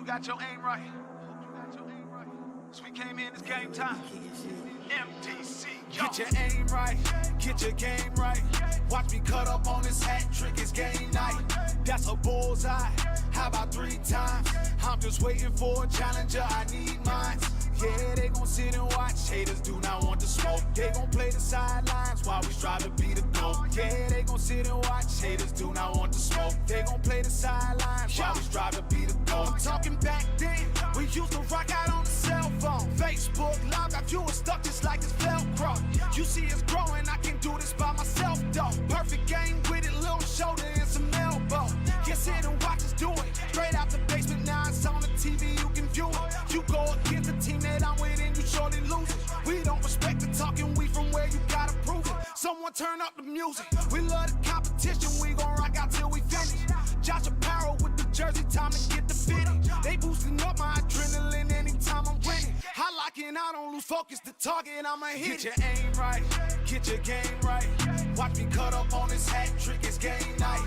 you got your aim right. So we came in, it's game time. MTC, yo. Get your aim right, get your game right. Watch me cut up on this hat trick, it's game night. That's a bullseye, how about 3 times? I'm just waiting for a challenger, I need mine. Yeah, they gon' sit and watch, haters do not want to smoke. They gon' play the sidelines while we strive to be the GOAT. Yeah, they gon' sit and watch, haters do not want to smoke. They gon' play the sidelines while we strive to be the GOAT. I'm talking back then, we used to rock out on the cell phone. Facebook Live got viewers stuck just like it's Velcro. You see it's growing, I can do this by myself though. Perfect game with it, little shoulder and some elbow. Yeah, sit and watch us do it. Straight out the basement, now it's on the TV, you can view it. You go against the team that I'm with and you surely lose it. We don't respect the talking, we from where you gotta prove it. Someone turn up the music. We love the competition, we gon' rock out till we finish. Josh Apparel with the jersey, time to get the fitting. They boosting up my adrenaline anytime I'm winning. I lock in, I don't lose focus, the target, I'ma hit. Get your aim right, get your game right. Watch me cut up on this hat trick, it's game night.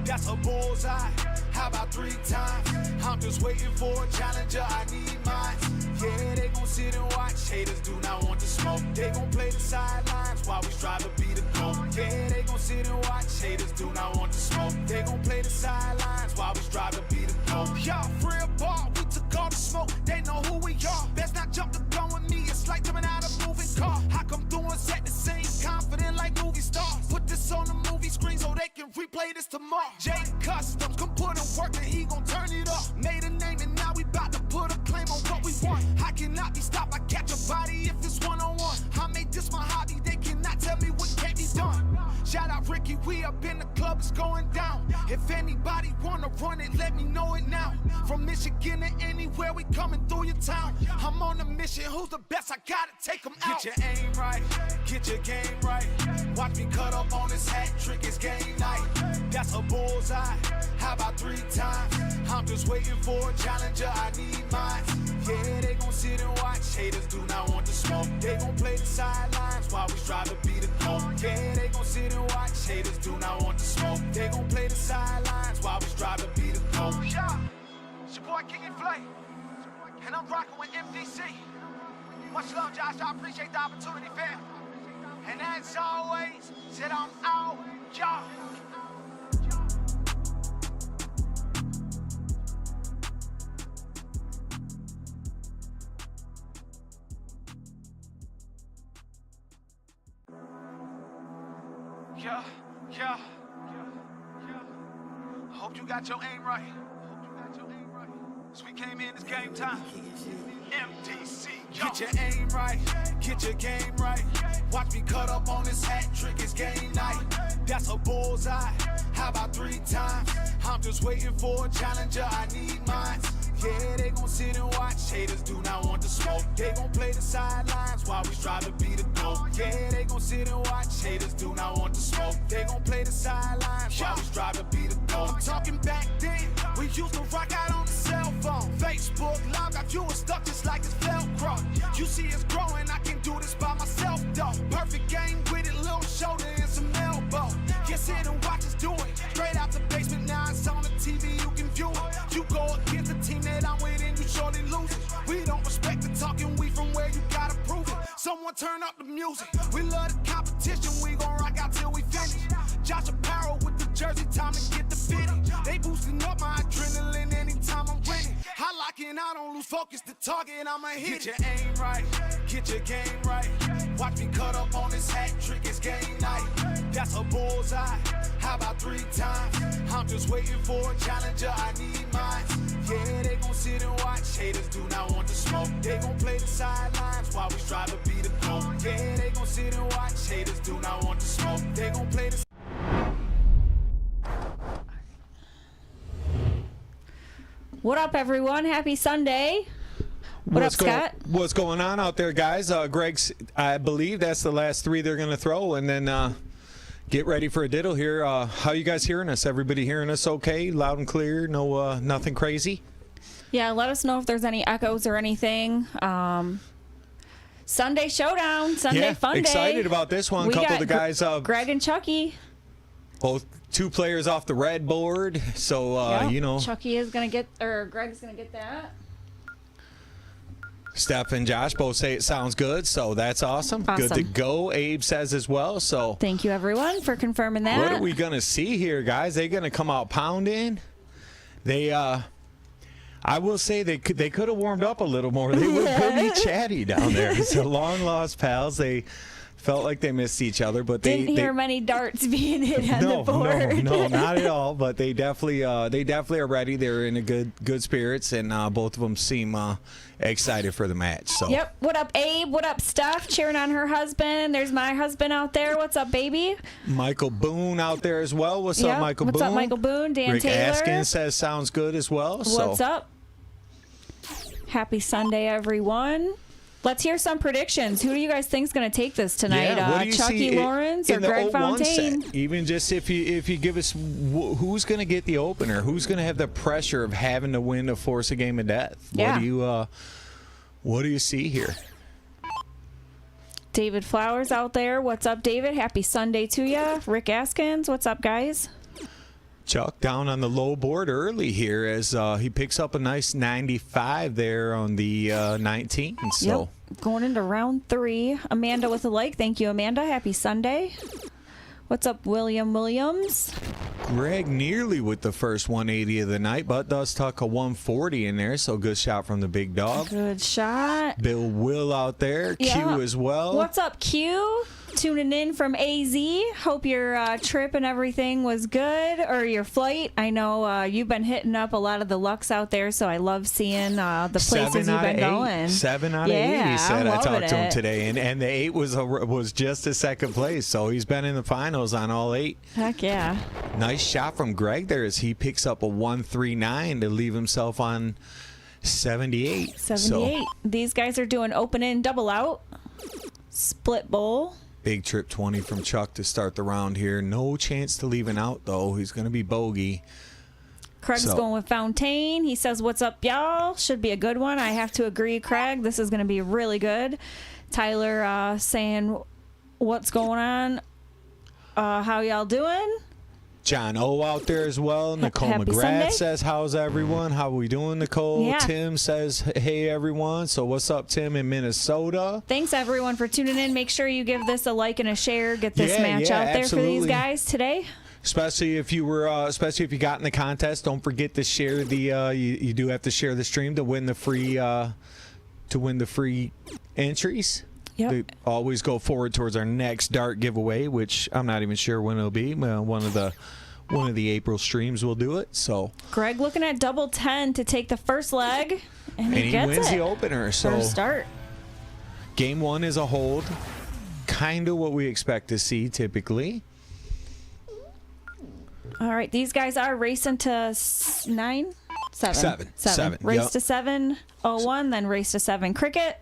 That's a bullseye, how about 3 times? I'm just waiting for a challenger, I need mine. Yeah, they gon' sit and watch, haters do not want to smoke. They gon' play the sidelines while we strive to be the GOAT. Yeah, they gon' sit and watch, haters do not want to smoke. They gon' play the sidelines while we strive to be the GOAT. Y'all real ball, we took all the smoke, they know who we are. Best not jump the gun with me, it's like jumping out a moving car. I come through and set the scene, confident like movie stars. Put this on the movie screen so they can replay this tomorrow. Jay Customs, come put in work and he gon' turn it up. Made a name and now we bout to put a claim on what we want. I cannot be stopped, I catch a body if it's one-on-one. I made this my hobby, they cannot tell me what can't be done. Shout out Ricky, we up in the club, it's going down. If anybody wanna run it, let me know it now. From Michigan to anywhere, we coming through your town. I'm on a mission, who's the best? I gotta take them out. Get your aim right, get your game right. Watch me cut up on this hat trick, it's game night. That's a bullseye, how about 3 times? I'm just waiting for a challenger, I need mine. Yeah, they gon' sit and watch, haters do not want to smoke. They gon' play the sidelines while we strive to be the GOAT. Yeah, they gon' sit and watch, haters do not want to smoke. They gon' play the sidelines while we strive to be the GOAT. Yeah, it's your boy King and Flay, and I'm rocking with MDC. Much love, Josh, I appreciate the opportunity, fam. And as always, said I'm out, y'all. Yeah. I hope you got your aim right. So we came in, it's game time. MTC, yo. Get your aim right, get your game right. Watch me cut up on this hat trick, it's game night. That's a bullseye, how about 3 times? I'm just waiting for a challenger, I need mine. Yeah, they gon' sit and watch, haters do not want to smoke. They gon' play the sidelines while we strive to be the GOAT. Yeah, they gon' sit and watch, haters do not want to smoke. They gon' play the sidelines while we strive to be the GOAT. I'm talking back then, we used to rock out on the cell phone. Facebook Live got viewers stuck just like it's Velcro. You see it's growing, I can do this by myself though. Perfect game with it, little shoulder and some elbow. Yeah, sit and watch us do it. Straight out the basement, now it's on the TV, you can view it. You go against the team that I'm with and you surely lose it. We don't respect the talking, we from where you gotta prove it. Someone turn up the music. We love the competition, we gon' rock out till we finish. Josh Apparel with the jersey, time to get the fitting. They boosting up my adrenaline anytime I'm winning. I lock in, I don't lose focus, the target, I'ma hit. Get your aim right, get your game right. Watch me cut up on this hat trick, it's game night. That's a bullseye, how about 3 times? I'm just waiting for a challenger, I need mine. Yeah, they gon' sit and watch, haters do not want to smoke. They gon' play the sidelines while we strive to be the GOAT. Yeah, they gon' sit and watch, haters do not want to smoke. They gon' play the. What up, everyone? Happy Sunday. What up, Scott? What's going on out there, guys? Greg's, I believe that's the last 3 they're going to throw, and then get ready for a diddle here. How you guys hearing us? Everybody hearing us okay? Loud and clear? No, nothing crazy? Yeah, let us know if there's any echoes or anything. Sunday Showdown, Sunday Fun Day. Excited about this one. We Couple got of the guys. Greg and Chucky. Both 2 players off the red board. So, Yep. you know, Chucky is going to get, or Greg's going to get that. Steph and Josh both say it sounds good. So that's awesome. Good to go. Abe says as well. So thank you, everyone, for confirming that. what are we going to see here, guys? They're going to come out pounding. They, I will say they could have warmed up a little more. They were pretty chatty down there. It's a long lost pals. They felt like they missed each other, but Didn't hear many darts being hit on the board. No, not at all. But they definitely are ready. They're in a good spirits, and both of them seem excited for the match. So yep. What up, Abe? What up, Steph? Cheering on her husband. There's my husband out there. What's up, baby? Michael Boone out there as well. What's up, Michael Boone? What's up, Michael Boone? Dan Rick Taylor. Askin says sounds good as well. What's up? Happy Sunday, everyone. Let's hear some predictions. Who do you guys think is going to take this tonight? Yeah, what do you Chucky see Lawrence in or the Greg 0-1 Fontaine? set? Even just if you give us who's going to get the opener, who's going to have the pressure of having to win to force a game of death? Yeah. What do you see here? David Flowers out there. What's up, David? Happy Sunday to you. Rick Askins. What's up, guys? Chuck down on the low board early here as he picks up a nice 95 there on the 19. So. Yep. Going into round 3. Amanda with a like. Thank you, Amanda. Happy Sunday. What's up, William Williams? Greg nearly with the first 180 of the night, but does tuck a 140 in there, so good shot from the big dog. Good shot. Bill Will out there, Yeah. Q as well. What's up, Q? Tuning in from AZ. Hope your trip and everything was good, or your flight. I know you've been hitting up a lot of the Lux out there, so I love seeing the places you've been going. 7 out of 8, he said. I talked to him it. today, and the 8 was just a second place, so he's been in the finals on all 8. Heck yeah. Nice shot from Greg there as he picks up a 139 to leave himself on 78. 78. So, These guys are doing open in, double out, split bowl. big trip 20 from Chuck to start the round here. No chance to leaving out, though. He's going to be bogey. Craig's going with Fontaine. He says, what's up, y'all? Should be a good one. I have to agree, Craig. This is going to be really good. Tyler saying, what's going on? How y'all doing? John O out there as well. Nicole Happy McGrath Sunday. says, how's everyone? How we doing, Nicole? Yeah. Tim says, hey, everyone. So what's up, Tim, in Minnesota? Thanks, everyone, for tuning in. Make sure you give this a like and a share. Get this match yeah, out there for these absolutely. guys today. Especially if you were, especially if you got in the contest, don't forget to share the. You do have to share the stream to win the free entries. Yep. They always go forward towards our next dart giveaway, which I'm not even sure when it'll be. Well, one of the April streams will do it. So Greg looking at double 10 to take the first leg, and he gets wins it. the opener. So First start. game 1 is a hold, kind of what we expect to see typically. All right, these guys are racing to 9, 7. Seven, Race yep. to 7:01, then race to 7 cricket.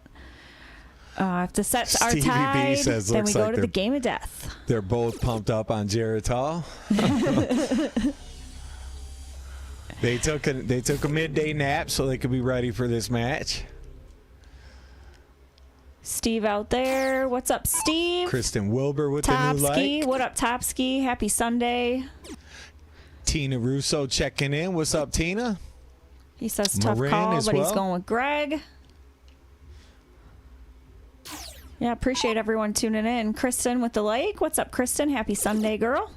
If the sets are Stevie B tied, says, then we looks go like to the they're- game of death. They're both pumped up on Geritol. They took a midday nap so they could be ready for this match. Steve out there. What's up, Steve? Kristen Wilbur with the new Topsky. like. What up, Topsky? Happy Sunday. Tina Russo checking in. What's up, Tina? He says tough Marin call, as but he's well. going with Greg. Yeah, appreciate everyone tuning in. Kristen with the like. What's up, Kristen? Happy Sunday, girl.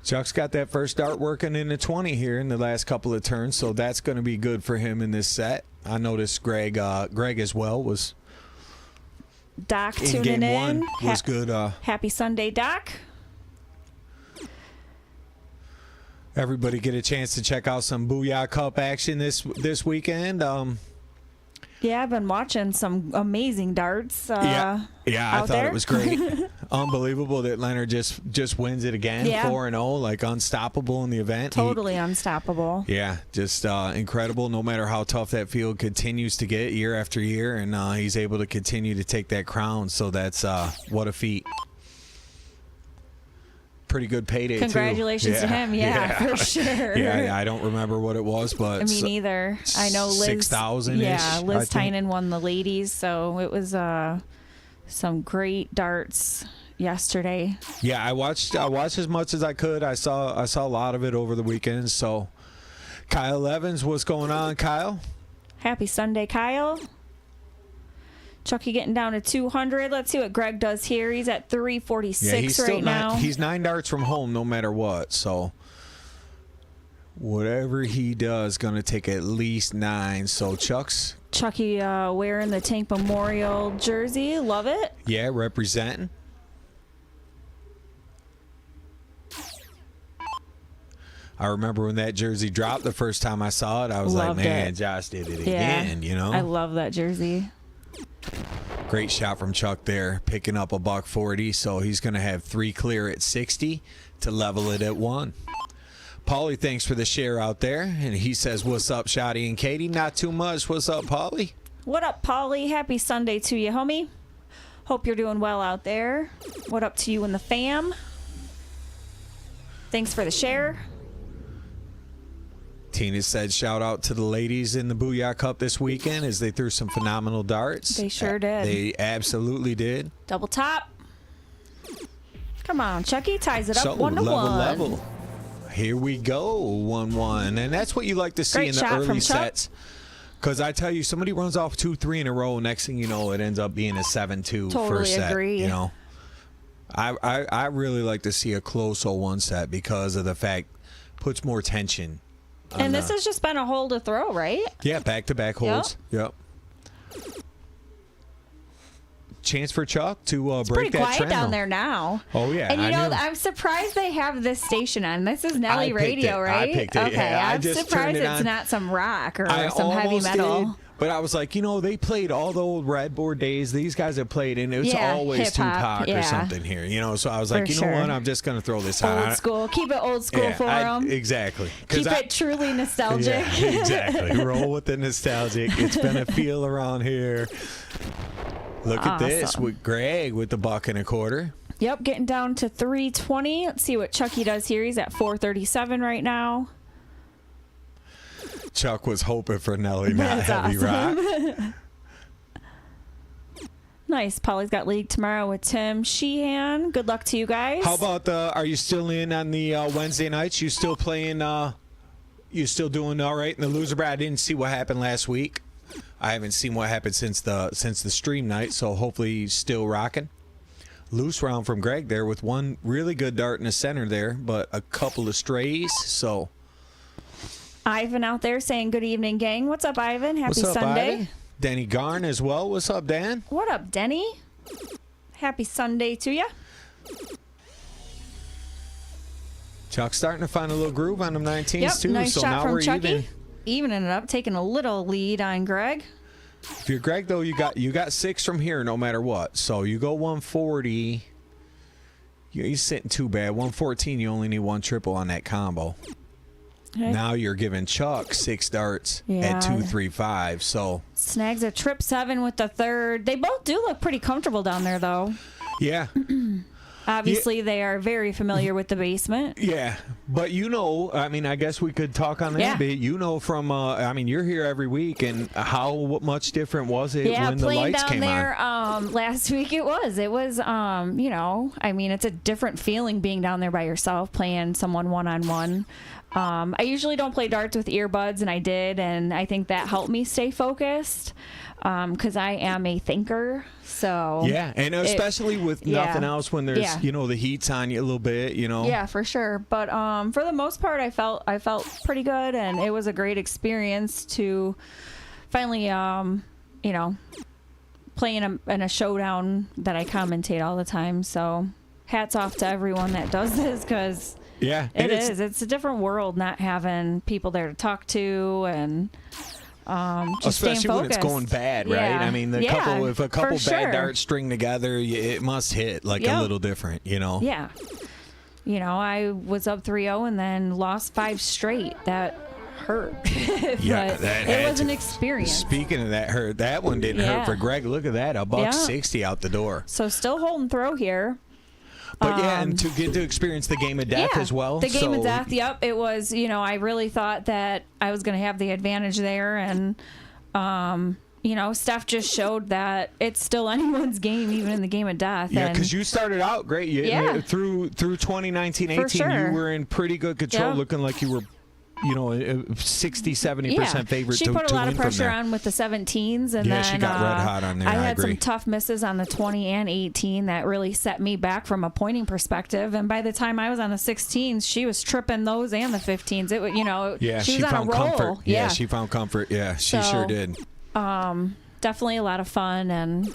Chuck's got that first dart working in the 20 here in the last couple of turns, so that's going to be good for him in this set. I noticed Greg as well was Doc in tuning game in. 1 was good. Happy Sunday, Doc. Everybody get a chance to check out some Booyah Cup action this weekend. Yeah, I've been watching some amazing darts. I out thought there. it was great. Unbelievable that Leonard just wins it again, Yeah. 4-0, like unstoppable in the event. Totally unstoppable. Yeah, just incredible. No matter how tough that field continues to get year after year, and he's able to continue to take that crown. So that's what a feat. Pretty good payday. Congratulations too. to him. Yeah, for sure. Yeah, I don't remember what it was, but Me neither. I know Liz. 6,000-ish, Yeah, I Liz think. Tynan won the ladies, so it was some great darts yesterday. Yeah, I watched as much as I could. I saw a lot of it over the weekend. So, Kyle Evans, what's going on, Kyle? Happy Sunday, Kyle. Chucky getting down to 200. Let's see what Greg does here. He's at 346 right now. He's 9 darts from home no matter what. So, whatever he does, going to take at least 9. So, Chucky wearing the Tank Memorial jersey. Love it. Yeah, representing. I remember when that jersey dropped the first time I saw it, I was Loved like, man, it. Josh did it again, you know? I love that jersey. Great shot from Chuck there, picking up a $140. So he's going to have 3 clear at 60 to level it at 1. Paulie, thanks for the share out there. And he says, what's up, Shotty and Katie? Not too much. What's up, Paulie? What up, Paulie? Happy Sunday to you, homie. Hope you're doing well out there. What up to you and the fam? Thanks for the share. Tina said, shout out to the ladies in the Booyah Cup this weekend as they threw some phenomenal darts. They sure did. They absolutely did. Double top. Come on, Chucky ties it up So, 1-1. level. Here we go, 1-1. And that's what you like to see Great in the shot early from Chuck. sets. Because I tell you, somebody runs off 2-3 in a row. Next thing you know, it ends up being a 7-2 Totally first set. agree. You know, I really like to see a close 0-1 set because of the fact it puts more tension. And this has just been a hole to throw, right? Yeah, back-to-back holds. Yep. Chance for Chuck to break Pretty that quiet trend. down though. there now. Oh, yeah. And you I know, knew. I'm surprised they have this station on. This is Nelly picked Radio, it. right? I picked it. Okay, Yeah, I I'm just surprised turned it it's on. not some rock or I some heavy almost metal. did, but I was like, you know, they played all the old Redboard days. These guys have played, and it's Yeah, always hip-hop, Tupac yeah. or something here, you know. So I was like, For you know what? sure. I'm just going to throw this on. Old school. Keep it old school for them. Exactly. 'Cause Keep it truly nostalgic. Yeah, exactly. Roll with the nostalgic. It's been a feel around here. Look at this Awesome. with Greg with the $1.25. Yep, getting down to 320. Let's see what Chucky does here. He's at 437 right now. Chuck was hoping for Nelly, not That's heavy awesome. rock. Nice. Paulie's got league tomorrow with Tim Sheehan. Good luck to you guys. How about are you still in on the Wednesday nights? You still playing? You still doing all right in the loser bracket? I didn't see what happened last week. I haven't seen what happened since the stream night. So hopefully he's still rocking. Loose round from Greg there with one really good dart in the center there, but a couple of strays. So Ivan out there saying good evening, gang. What's up, Ivan? Happy what's up, Sunday. Ivan? Danny Garn as well. What's up, Dan? What up, Denny? Happy Sunday to you. Chuck's starting to find a little groove on them 19s Yep, too. nice so shot now from we're Chucky. even. Even ended up taking a little lead on Greg. If you're Greg though, you got 6 from here no matter what. So you go 140. You're sitting too bad. 114. You only need 1 triple on that combo. Okay. Now you're giving Chuck 6 darts Yeah. at 235. So Snags a trip 7 with the third. They both do look pretty comfortable down there, though. yeah. Obviously, they are very familiar with the basement. Yeah, but you know, I mean, I guess we could talk on that Yeah. a bit. You know, from I mean, you're here every week, and how much different was it Yeah, when the playing lights down came there on? last week it was you know, I mean, it's a different feeling being down there by yourself playing someone one-on-one. I usually don't play darts with earbuds, and I did, and I think that helped me stay focused because I am a thinker. So Yeah, and especially with nothing else when there's you know the heat's on you a little bit, you know. Yeah, for sure. But for the most part, I felt pretty good, and it was a great experience to finally, you know, play in a showdown that I commentate all the time. So hats off to everyone that does this because Yeah, it is. It's a different world not having people there to talk to and. Just especially when it's focused. going bad, right? Yeah. I mean, Yeah, if a couple for bad sure. darts string together, it must hit like a Yep. little different, you know. Yeah. You know, I was up 3-0 and then lost 5 straight. That hurt. Yeah, But that it had was to. an experience. Speaking of that hurt, that one didn't Yeah. hurt for Greg. Look at that, $160 out the door. So still hold and throw here. But yeah, and to get to experience the game of death as well. The game of so- death, yep. It was, you know, I really thought that I was going to have the advantage there. And, Steph just showed that it's still anyone's game, even in the game of death. Yeah, because you started out great. Through 2019-18, sure. you were in pretty good control, looking like you were, 60-70% favorite she to put a lot win of pressure from there. on with the 17s, and then she got red hot on there. I had agree. some tough misses on the 20 and 18 that really set me back from a pointing perspective. And by the time I was on the 16s, she was tripping those and the 15s. It she was on found a roll. comfort. Yeah, she found comfort. Yeah, she sure did. Definitely a lot of fun, and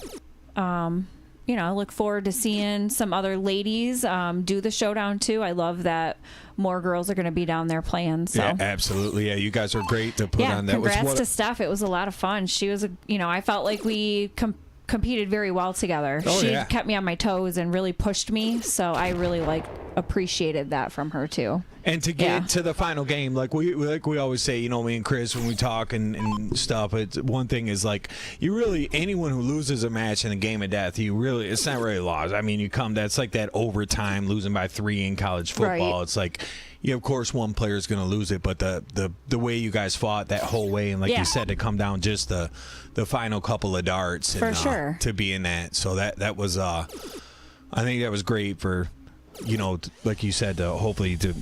I look forward to seeing some other ladies do the Showdown too. I love that more girls are going to be down there playing. So. Yeah, absolutely. Yeah, you guys are great to put on. That congrats to Steph. It was a lot of fun. She was, I felt like we competed very well together. She kept me on my toes and really pushed me. So I really appreciated that from her too. And to get to the final game, like we always say, me and Chris, when we talk and stuff, it's one thing is anyone who loses a match in a game of death, it's not really lost. I mean, that's like that overtime losing by 3 in college football. Right. It's like, of course one player is going to lose it, but the way you guys fought that whole way, and you said, to come down just the final couple of darts, and, for sure, to be in that. So that was, I think that was great for, like you said, hopefully to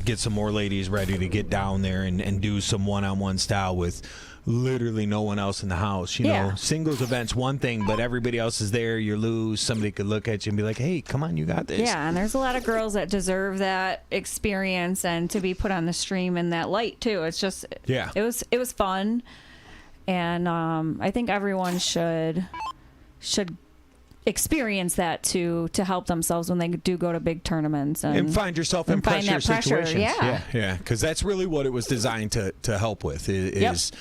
get some more ladies ready to get down there and do some one-on-one style with literally no one else in the house. Singles events one thing, but everybody else is there. You lose, somebody could look at you and be like, hey, come on, you got this. Yeah, and there's a lot of girls that deserve that experience and to be put on the stream in that light too. It's just it was fun, and I think everyone should experience that to help themselves when they do go to big tournaments and find yourself in pressure situations. Yeah, because that's really what it was designed to help with, is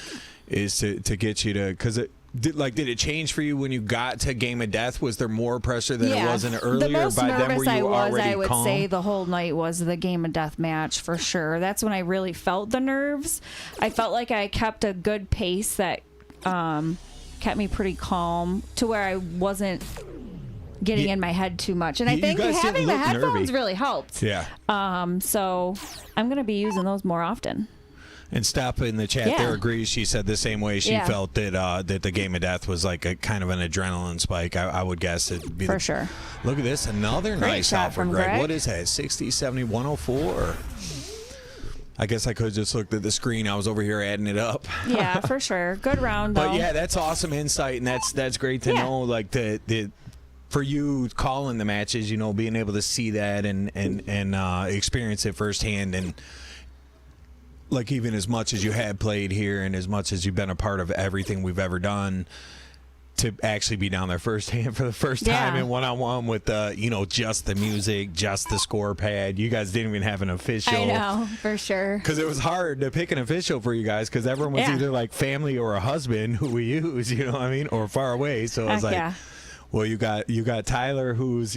to get you to, because did it change for you when you got to game of death? Was there more pressure than it was in earlier? The most By then, nervous were you already I would calm? say the whole night was the game of death match for sure. That's when I really felt the nerves. I felt like I kept a good pace that kept me pretty calm to where I wasn't getting in my head too much, and I think having the headphones really helped. Yeah. So I'm gonna be using those more often. And Steph in the chat there agrees. She said the same way. She felt that that the game of death was like a kind of an adrenaline spike. I would guess it'd be for sure. Look at this, another Great nice shot out for from Greg. What is that? 60, 70, 104. I guess I could have just looked at the screen. I was over here adding it up. Yeah, for sure. Good round, though. But yeah, that's awesome insight, and that's great to know. Like the for you calling the matches, being able to see that and experience it firsthand, and like even as much as you had played here and as much as you've been a part of everything we've ever done, to actually be down there firsthand for the first time in one-on-one with just the music, just the score pad. You guys didn't even have an official. I know, for sure. Because it was hard to pick an official for you guys, because everyone was either like family or a husband who we use, or far away. So it was well, you got Tyler, who's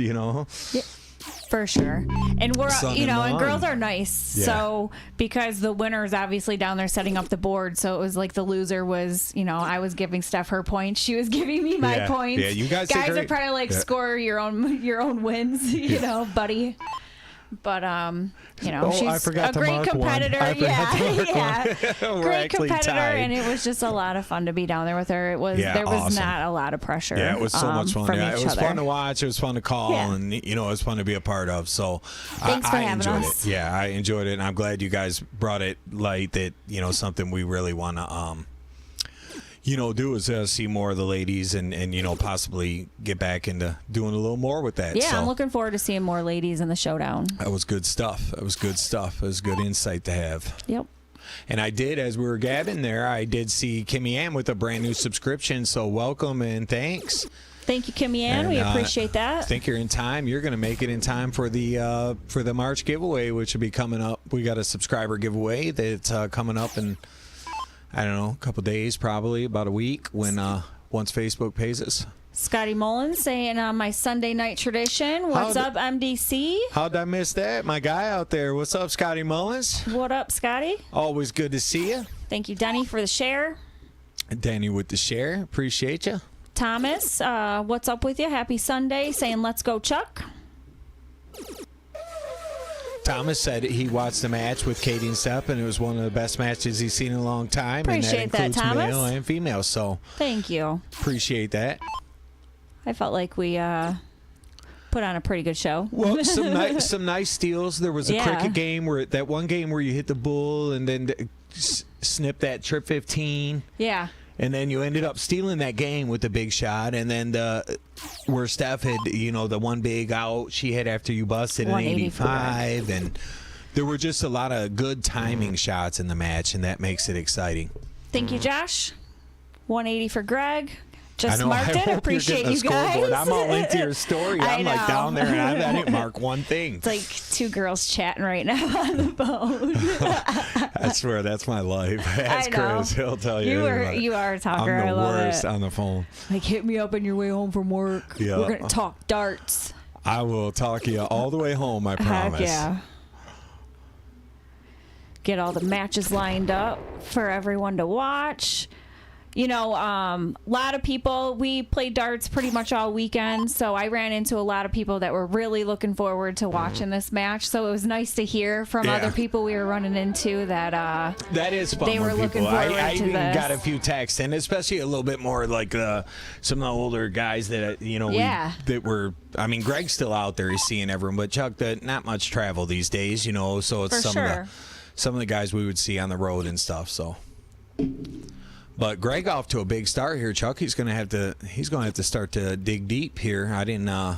for sure. And we're and girls are nice. Yeah. So because the winner is obviously down there setting up the board, so it was like the loser was, I was giving Steph her points, she was giving me my points. Yeah, you guys are probably score your own wins, buddy. But she's a great competitor. Great competitor, tied. And it was just a lot of fun to be down there with her. It was there was awesome. Not a lot of pressure. Yeah, it was so much fun. It was fun to watch. It was fun to call, and it was fun to be a part of. So thanks for having enjoyed us. it. Yeah, I enjoyed it, and I'm glad you guys brought it light. That something we really want to do is see more of the ladies and possibly get back into doing a little more with that. Yeah, so, I'm looking forward to seeing more ladies in the Showdown. That was good stuff. It was good insight to have. Yep. And I did, as we were gabbing there, I did see Kimmy Ann with a brand new subscription. So welcome and thanks. Thank you, Kimmy Ann. We appreciate that. I think you're in time. You're going to make it in time for the March giveaway, which will be coming up. We got a subscriber giveaway that's coming up in, I don't know, a couple days, probably about a week, when once Facebook pays us. Scotty Mullins saying my Sunday night tradition. What's up, MDC? How'd I miss that? My guy out there. What's up, Scotty Mullins? What up, Scotty? Always good to see you. Thank you, Denny, for the share. Danny with the share. Appreciate you. Thomas, what's up with you? Happy Sunday. Saying let's go, Chuck. Thomas said he watched the match with Katie and Steph, and it was one of the best matches he's seen in a long time. Appreciate and that includes Thomas. male and female. So Thank you. appreciate that. I felt like we put on a pretty good show. Well, some nice steals. There was a cricket game that one game where you hit the bull and then snip that trip 15. Yeah. And then you ended up stealing that game with the big shot. And then where Steph had, the one big out she hit after you busted an 85. And there were just a lot of good timing shots in the match, and that makes it exciting. Thank you, Josh. 180 for Greg. Just I know, marked it. Appreciate you guys. I'm all into your story. I'm like down there, and I didn't mark one thing. It's like two girls chatting right now on the phone. I swear, that's my life. That's I know. Chris. He'll tell you. You are a talker. I'm I the love worst it. on the phone. Like, hit me up on your way home from work. Yeah. We're going to talk darts. I will talk you all the way home, I promise. Heck yeah. Get all the matches lined up for everyone to watch. A lot of people, we played darts pretty much all weekend, so I ran into a lot of people that were really looking forward to watching this match. So it was nice to hear from other people we were running into that is fun. They were looking forward I to even this. got a few texts, and especially a little bit more like some of the older guys that that were. I mean, Greg's still out there; he's seeing everyone, but Chuck, not much travel these days, So it's some of the guys we would see on the road and stuff. So. But Greg off to a big start here, Chuck. He's gonna have to start to dig deep here. I didn't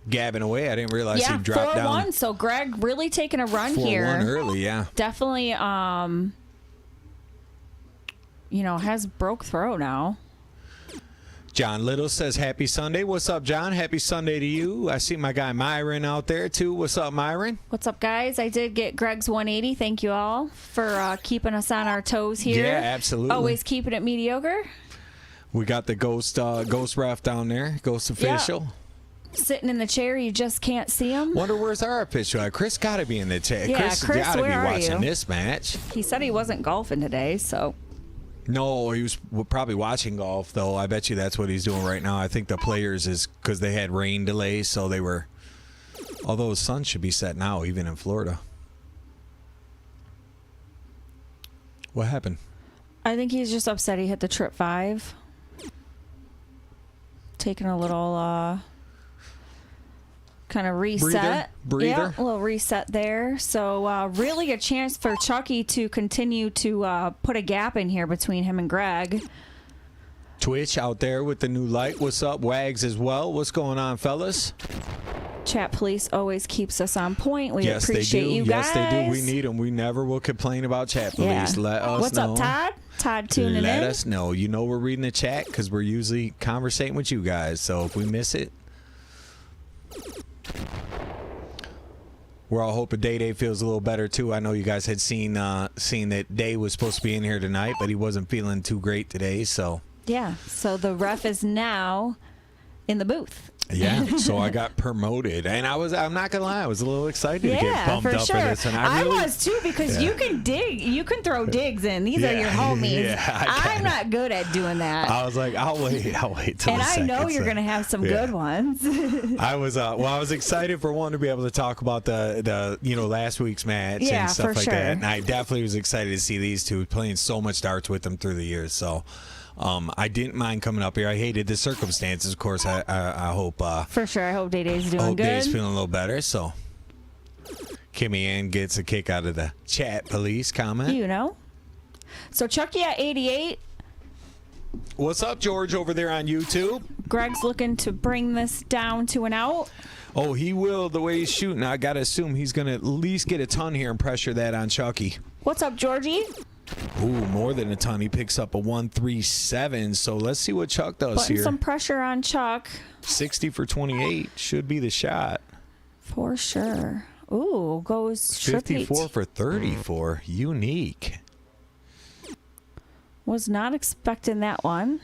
gabbing away. I didn't realize he'd drop down. 4-1. So Greg really taking a run 4-1 here. early, yeah. Definitely has broke through now. John Little says happy Sunday. What's up, John? Happy Sunday to you. I see my guy Myron out there too. What's up, Myron? What's up, guys? I did get Greg's 180. Thank you all for keeping us on our toes here. Yeah, absolutely. Always keeping it mediocre. We got the ghost ref down there, ghost official. Sitting in the chair, you just can't see him. Wonder where's our official at? Chris got to be in the chair. Yeah, Chris got to be where are watching you? this match. He said he wasn't golfing today, so. No, he was probably watching golf, though. I bet you that's what he's doing right now. I think the players is because they had rain delays, so they were. Although the sun should be set now, even in Florida. What happened? I think he's just upset he hit the trip 5. Taking a little kind of reset. Breather. Yeah, a little reset there. So really a chance for Chucky to continue to put a gap in here between him and Greg. Twitch out there with the new light. What's up? Wags as well. What's going on, fellas? Chat Police always keeps us on point. We Yes, appreciate they do. you guys. Yes, they do. We need them. We never will complain about Chat Police. Yeah. Let us What's know. up, Todd? Todd tuning Let in. us know. You know we're reading the chat because we're usually conversating with you guys. So if we miss it, we're all hoping Day feels a little better too. I know you guys had seen that Day was supposed to be in here tonight, but he wasn't feeling too great today. So Yeah. So the ref is now in the booth. yeah, so I got promoted, and I'm not gonna lie, I was a little excited to get bumped for up sure. for this, and I was too because you can dig, you can throw digs in. These are your homies. Yeah, I'm not good at doing that. I was like, I'll wait till and the I second, know you're gonna have some good ones. I was I was excited for one to be able to talk about the last week's match and stuff for like sure. that, and I definitely was excited to see these two playing so much darts with them through the years. So. I didn't mind coming up here. I hated the circumstances, of course. I hope. For sure. I hope Day-Day's doing hope good. Day's feeling a little better. So, Kimmy Ann gets a kick out of the Chat Police comment. So Chucky at 88. What's up, George, over there on YouTube? Greg's looking to bring this down to an out. Oh, he will. The way he's shooting, I gotta assume he's gonna at least get a ton here and pressure that on Chucky. What's up, Georgie? Ooh, more than a ton. He picks up a 137. So let's see what Chuck does Putting here. some pressure on Chuck. 60 for 28 should be the shot. For sure. Ooh, goes trip 54 for 34. Unique. Was not expecting that one.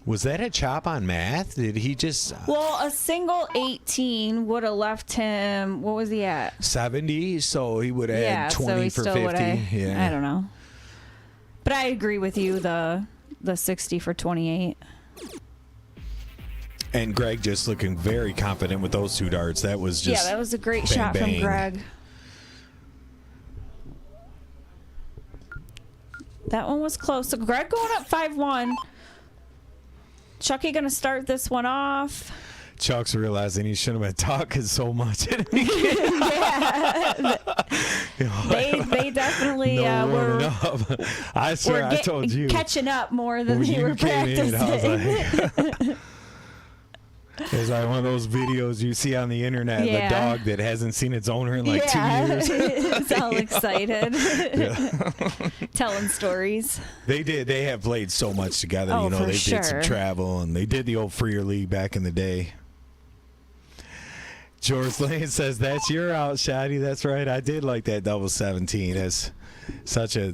Was that a chop on math? Did he just... Well, a single 18 would have left him, what was he at? 70, so he would add 20 so he for still 50. would've- Yeah. I don't know. But I agree with you, the 60 for 28. And Greg just looking very confident with those two darts. That was just... Yeah, that was a great bang, shot from bang. Greg. That one was close. So Greg going up 5-1. Chucky going to start this one off. Chuck's realizing he shouldn't have been talking so much. Yeah. They definitely were. I swear, I told you. Catching up more than they were practicing. It's like one of those videos you see on the internet, the dog that hasn't seen its owner in like 2 years. It's all excited. Telling stories. They did. They have played so much together. Oh, they sure. did some travel, and they did the old Freer League back in the day. George Lane says, that's your out, Shotty. That's right. I did like that double 17. That's such a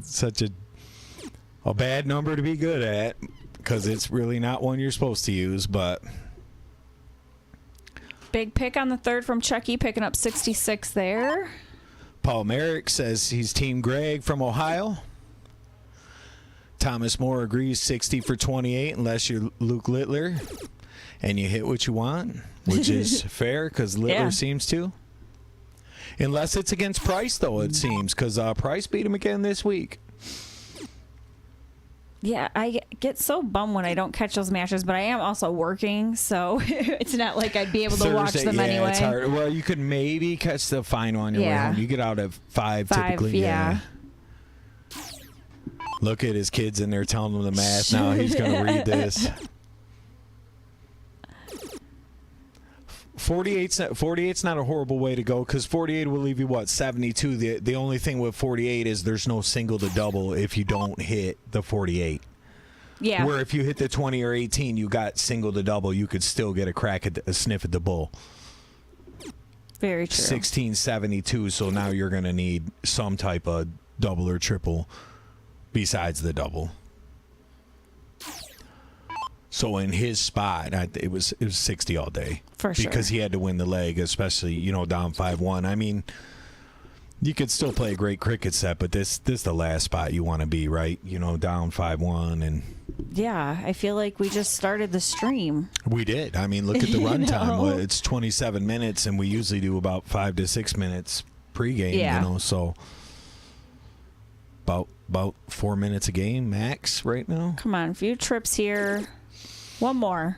bad number to be good at, because it's really not one you're supposed to use, but... Big pick on the third from Chucky, picking up 66 there. Paul Merrick says he's Team Greg from Ohio. Thomas Moore agrees 60 for 28 unless you're Luke Littler and you hit what you want, which is fair because Littler seems to. Unless it's against Price, though, it seems, because Price beat him again this week. Yeah, I get so bummed when I don't catch those matches, but I am also working, so it's not like I'd be able to watch them anyway. It's hard. Well, you could maybe catch the final on your way home. You get out at 5 typically. Yeah. Look at his kids in there telling him the math. Now he's going to read this. 48's not a horrible way to go, because 48 will leave you, 72. The only thing with 48 is there's no single to double if you don't hit the 48. Yeah. Where if you hit the 20 or 18, you got single to double, you could still get a crack at a sniff at the bull. Very true. 1672, so now you're going to need some type of double or triple besides the double. So in his spot, it was 60 all day. For sure. Because he had to win the leg, especially, down 5-1. I mean, you could still play a great cricket set, but this is the last spot you want to be, right? Down 5-1. And yeah, I feel like we just started the stream. We did. I mean, look at the runtime. Well, it's 27 minutes, and we usually do about 5 to 6 minutes pregame, so about 4 minutes a game max right now. Come on, a few trips here. One more.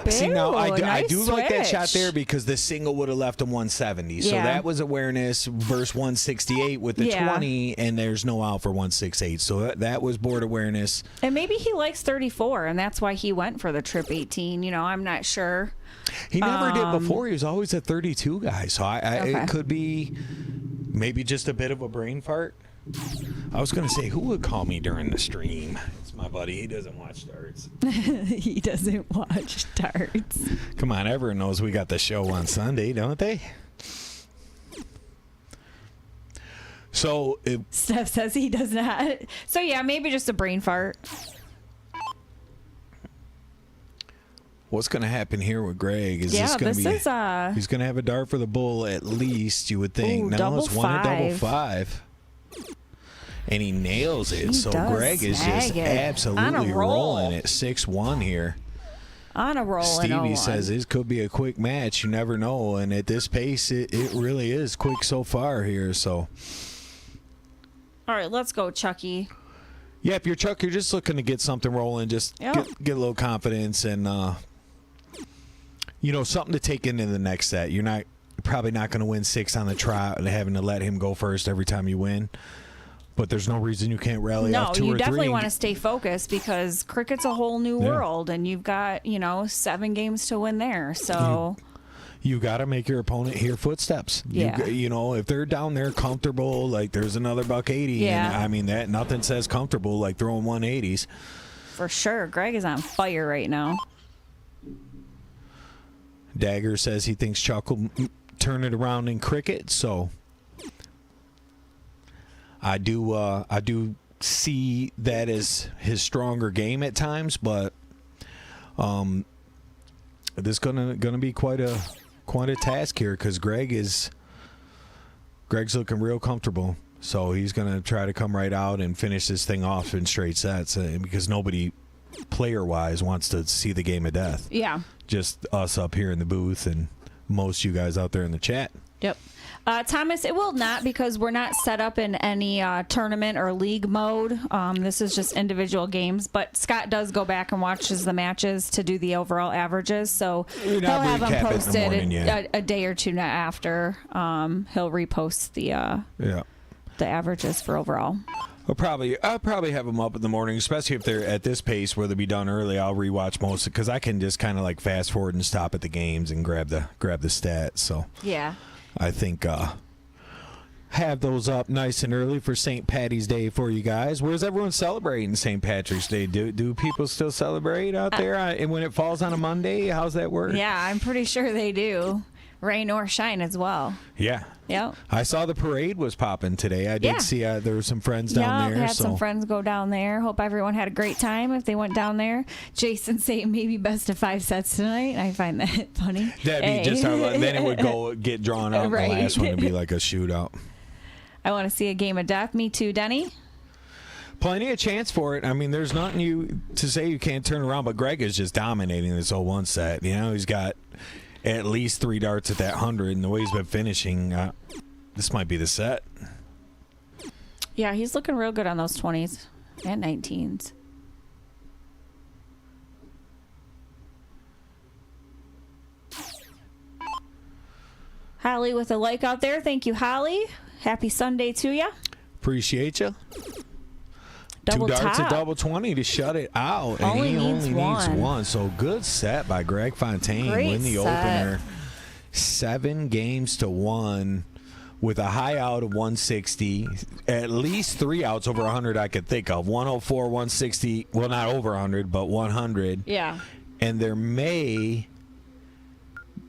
See, now I do like that switch. shot there because the single would have left him 170. So that was awareness versus 168 with the 20, and there's no out for 168. So that was board awareness. And maybe he likes 34, and that's why he went for the trip 18. I'm not sure. He never did before. He was always a 32 guy. So it could be maybe just a bit of a brain fart. I was going to say, who would call me during the stream? It's my buddy. He doesn't watch darts. He doesn't watch darts. Come on, everyone knows we got the show on Sunday, don't they? So Steph says he does not. So yeah, maybe just a brain fart. What's going to happen here with Greg? Is this going to be? He's going to have a dart for the bull at least. You would think. Ooh, no, it's one a double 5. And he nails it. So Greg is just absolutely rolling at 6-1 here. On a roll. Stevie says this could be a quick match. You never know. And at this pace, it really is quick so far here. So. All right, let's go, Chucky. Yeah, if you're Chuck, you're just looking to get something rolling. Just get a little confidence and, something to take into the next set. You're probably not going to win 6 on the trot and having to let him go first every time you win. But there's no reason you can't rally off 2 or 3. No, you definitely want to stay focused because cricket's a whole new world, and you've got, 7 games to win there. So you got to make your opponent hear footsteps. Yeah. If they're down there comfortable, like there's another $180. Yeah. And, I mean, that nothing says comfortable like throwing 180s. For sure. Greg is on fire right now. Dagger says he thinks Chuck will turn it around in cricket, so I do see that as his stronger game at times, but this is gonna be quite a task here because Greg's looking real comfortable, so he's gonna try to come right out and finish this thing off in straight sets because nobody player-wise wants to see the game of death. Yeah. Just us up here in the booth and most you guys out there in the chat. Yep. Thomas, it will not, because we're not set up in any tournament or league mode. This is just individual games. But Scott does go back and watches the matches to do the overall averages. So he'll have them posted a day or two after. He'll repost the averages for overall. I'll probably have them up in the morning, especially if they're at this pace where they'll be done early. I'll rewatch most because I can just kind of like fast forward and stop at the games and grab the stats. So yeah. I think have those up nice and early for St. Patty's Day for you guys. Where's everyone celebrating St. Patrick's Day? Do people still celebrate out there? And when it falls on a Monday, how's that work? Yeah, I'm pretty sure they do. Rain or shine as well. Yeah. Yep. I saw the parade was popping today. I did see there were some friends down there. Yeah, had some friends go down there. Hope everyone had a great time if they went down there. Jason saying maybe best of 5 sets tonight. I find that funny. That'd be just our luck. Then it would get drawn out. Right. The last one would be like a shootout. I want to see a game of death. Me too, Denny. Plenty of chance for it. I mean, there's nothing to say you can't turn around, but Greg is just dominating this whole one set. You know, he's got at least 3 darts at that 100, and the way he's been finishing, this might be the set. Yeah, he's looking real good on those 20s and 19s. Holly with a like out there. Thank you, Holly. Happy Sunday to you. Appreciate you. Double 2 darts top. at double 20 to shut it out. And Only he needs only needs one. one. So good set by Greg Fontaine. Great Win the set. opener. 7 games to 1 with a high out of 160. At least 3 outs over 100 I could think of. 104, 160. Well, not over 100, but 100. Yeah. And there may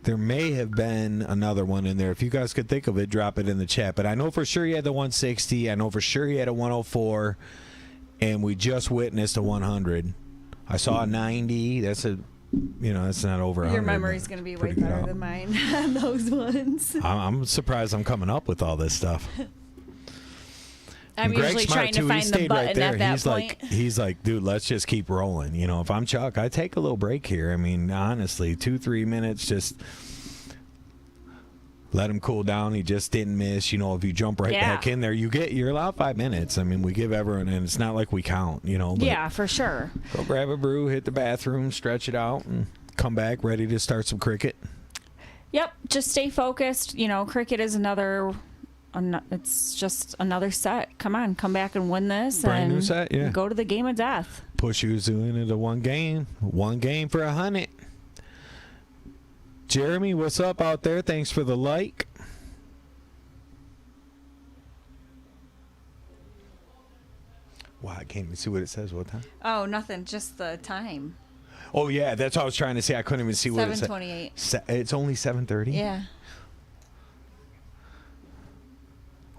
have been another one in there. If you guys could think of it, drop it in the chat. But I know for sure he had the 160. I know for sure he had a 104. And we just witnessed a 100. I saw a 90. That's not over 100. Your memory's going to be way better than mine on those ones. I'm surprised I'm coming up with all this stuff. I'm usually trying to find the button at that point. He's like, dude, let's just keep rolling. You know, if I'm Chuck, I take a little break here. I mean, honestly, 2-3 minutes, just let him cool down. He just didn't miss. You know, if you jump back in there, you're allowed 5 minutes. I mean, we give everyone, and it's not like we count, you know. But yeah, for sure. Go grab a brew, hit the bathroom, stretch it out, and come back ready to start some cricket. Yep, just stay focused. You know, cricket is it's just another set. Come on, come back and win this. Brand new set, yeah. Go to the game of death. Push Uzu into one game for 100. Jeremy, what's up out there? Thanks for the like. Wow, I can't even see what it says. What time? Oh, nothing. Just the time. Oh, yeah, that's what I was trying to say. I couldn't even see what it said. 7:28. It's only 7:30? Yeah.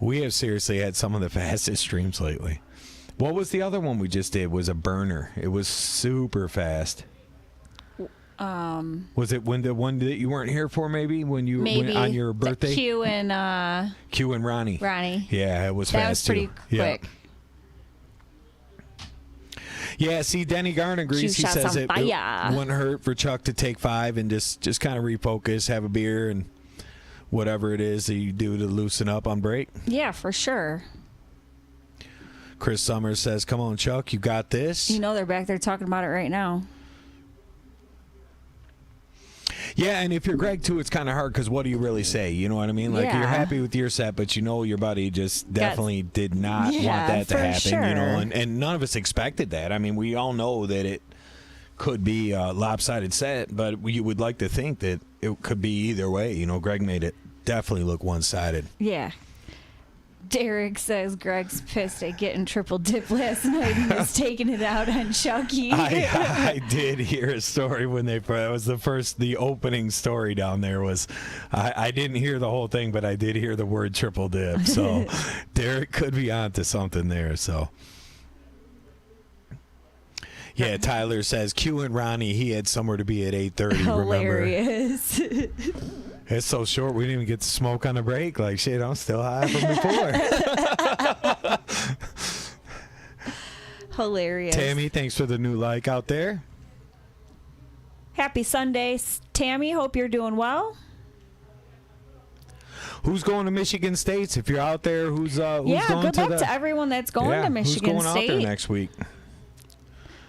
We have seriously had some of the fastest streams lately. What was the other one we just did? It was a burner. It was super fast. Was it when the one that you weren't here for? Maybe when you went on your birthday. Q and Ronnie. Ronnie. Yeah, it was that fast was pretty too. quick. Yeah, see, Denny Garn agrees. He says it wouldn't hurt for Chuck to take 5 and just kind of refocus, have a beer, and whatever it is that you do to loosen up on break. Yeah, for sure. Chris Summers says, "Come on, Chuck, you got this." You know they're back there talking about it right now. Yeah, and if you're Greg, too, it's kind of hard because what do you really say? You know what I mean? Like, you're happy with your set, but you know your buddy just definitely did not want that to happen. Sure. You know, and none of us expected that. I mean, we all know that it could be a lopsided set, but you would like to think that it could be either way. You know, Greg made it definitely look one-sided. Yeah. Derek says Greg's pissed at getting triple dip last night and was taking it out on Chucky. I did hear a story when that was the opening story down there was, I didn't hear the whole thing, but I did hear the word triple dip. So Derek could be onto something there. So. Yeah, Tyler says Q and Ronnie, he had somewhere to be at 8:30. Hilarious. Remember? It's so short, we didn't even get to smoke on the break. Like, shit, I'm still high from before. Hilarious. Tammy, thanks for the new like out there. Happy Sunday, Tammy. Hope you're doing well. who's going to Michigan State? If you're out there, who's going good to luck to everyone that's going to Michigan who's going State. out there next week?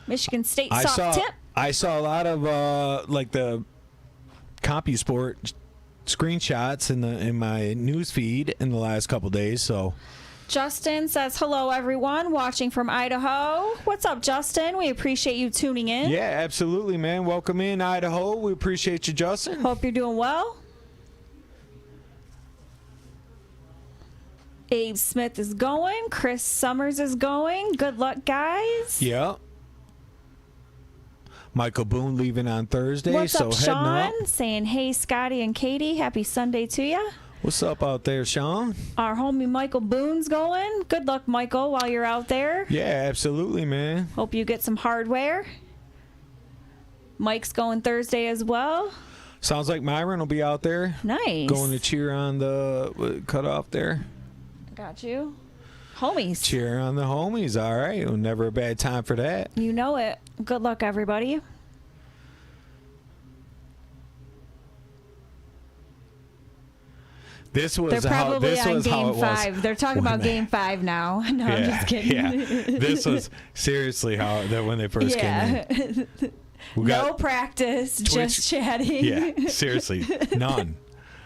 Michigan State soft tip. I saw a lot of like the CompuSport screenshots in my news feed in the last couple days. So Justin says, hello, everyone, watching from Idaho. What's up, Justin? We appreciate you tuning in. Yeah, absolutely, man. Welcome in, Idaho. We appreciate you, Justin. Hope you're doing well. Abe Smith is going. Chris Summers is going. Good luck, guys. Yeah. Michael Boone leaving on Thursday. What's so up, heading Sean? up. Saying, hey, Scotty and Katie, happy Sunday to you. What's up out there, Sean? Our homie Michael Boone's going. Good luck, Michael, while you're out there. Yeah, absolutely, man. Hope you get some hardware. Mike's going Thursday as well. Sounds like Myron will be out there. Nice. Going to cheer on the cutoff there. Got you. Homies. Cheer on the homies. All right. Well, never a bad time for that. You know it. Good luck, everybody. This was They're how probably this on was how game it was. 5. They're talking about game 5 now. No, I'm just kidding. Yeah. This was seriously how that when they first came in. We No got practice, Twitch- just chatting. Yeah, seriously, none.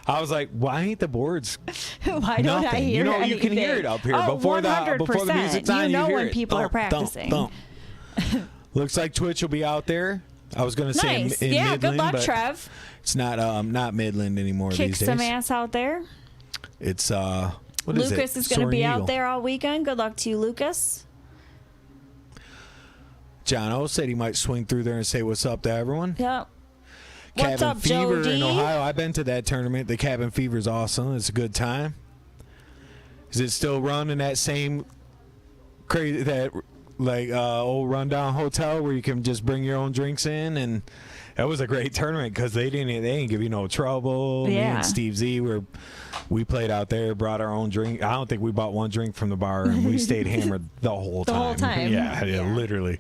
I was like, why ain't the boards? Why don't I Nothing. hear You know, anything? you can hear it up here Oh, before the music's on. You know hear when it. people are Thump, thump, practicing. thump. Looks like Twitch will be out there. I was going to say Nice. in Yeah, Midland, good luck, but Trev. it's not Midland anymore Kick these days. some ass out there. It's what is it? Lucas is going to Soaring be Eagle. out there all weekend. Good luck to you, Lucas. John O said he might swing through there and say what's up to everyone. Yep. Cabin What's up, Fever Joe in D? Ohio. I've been to that tournament. The Cabin Fever is awesome. It's a good time. Is it still running that same crazy old rundown hotel where you can just bring your own drinks in? And that was a great tournament because they didn't give you no trouble. Me Yeah. and Steve Z we played out there, brought our own drink. I don't think we bought one drink from the bar, and we stayed hammered the whole time. The whole time. Yeah, Yeah. literally.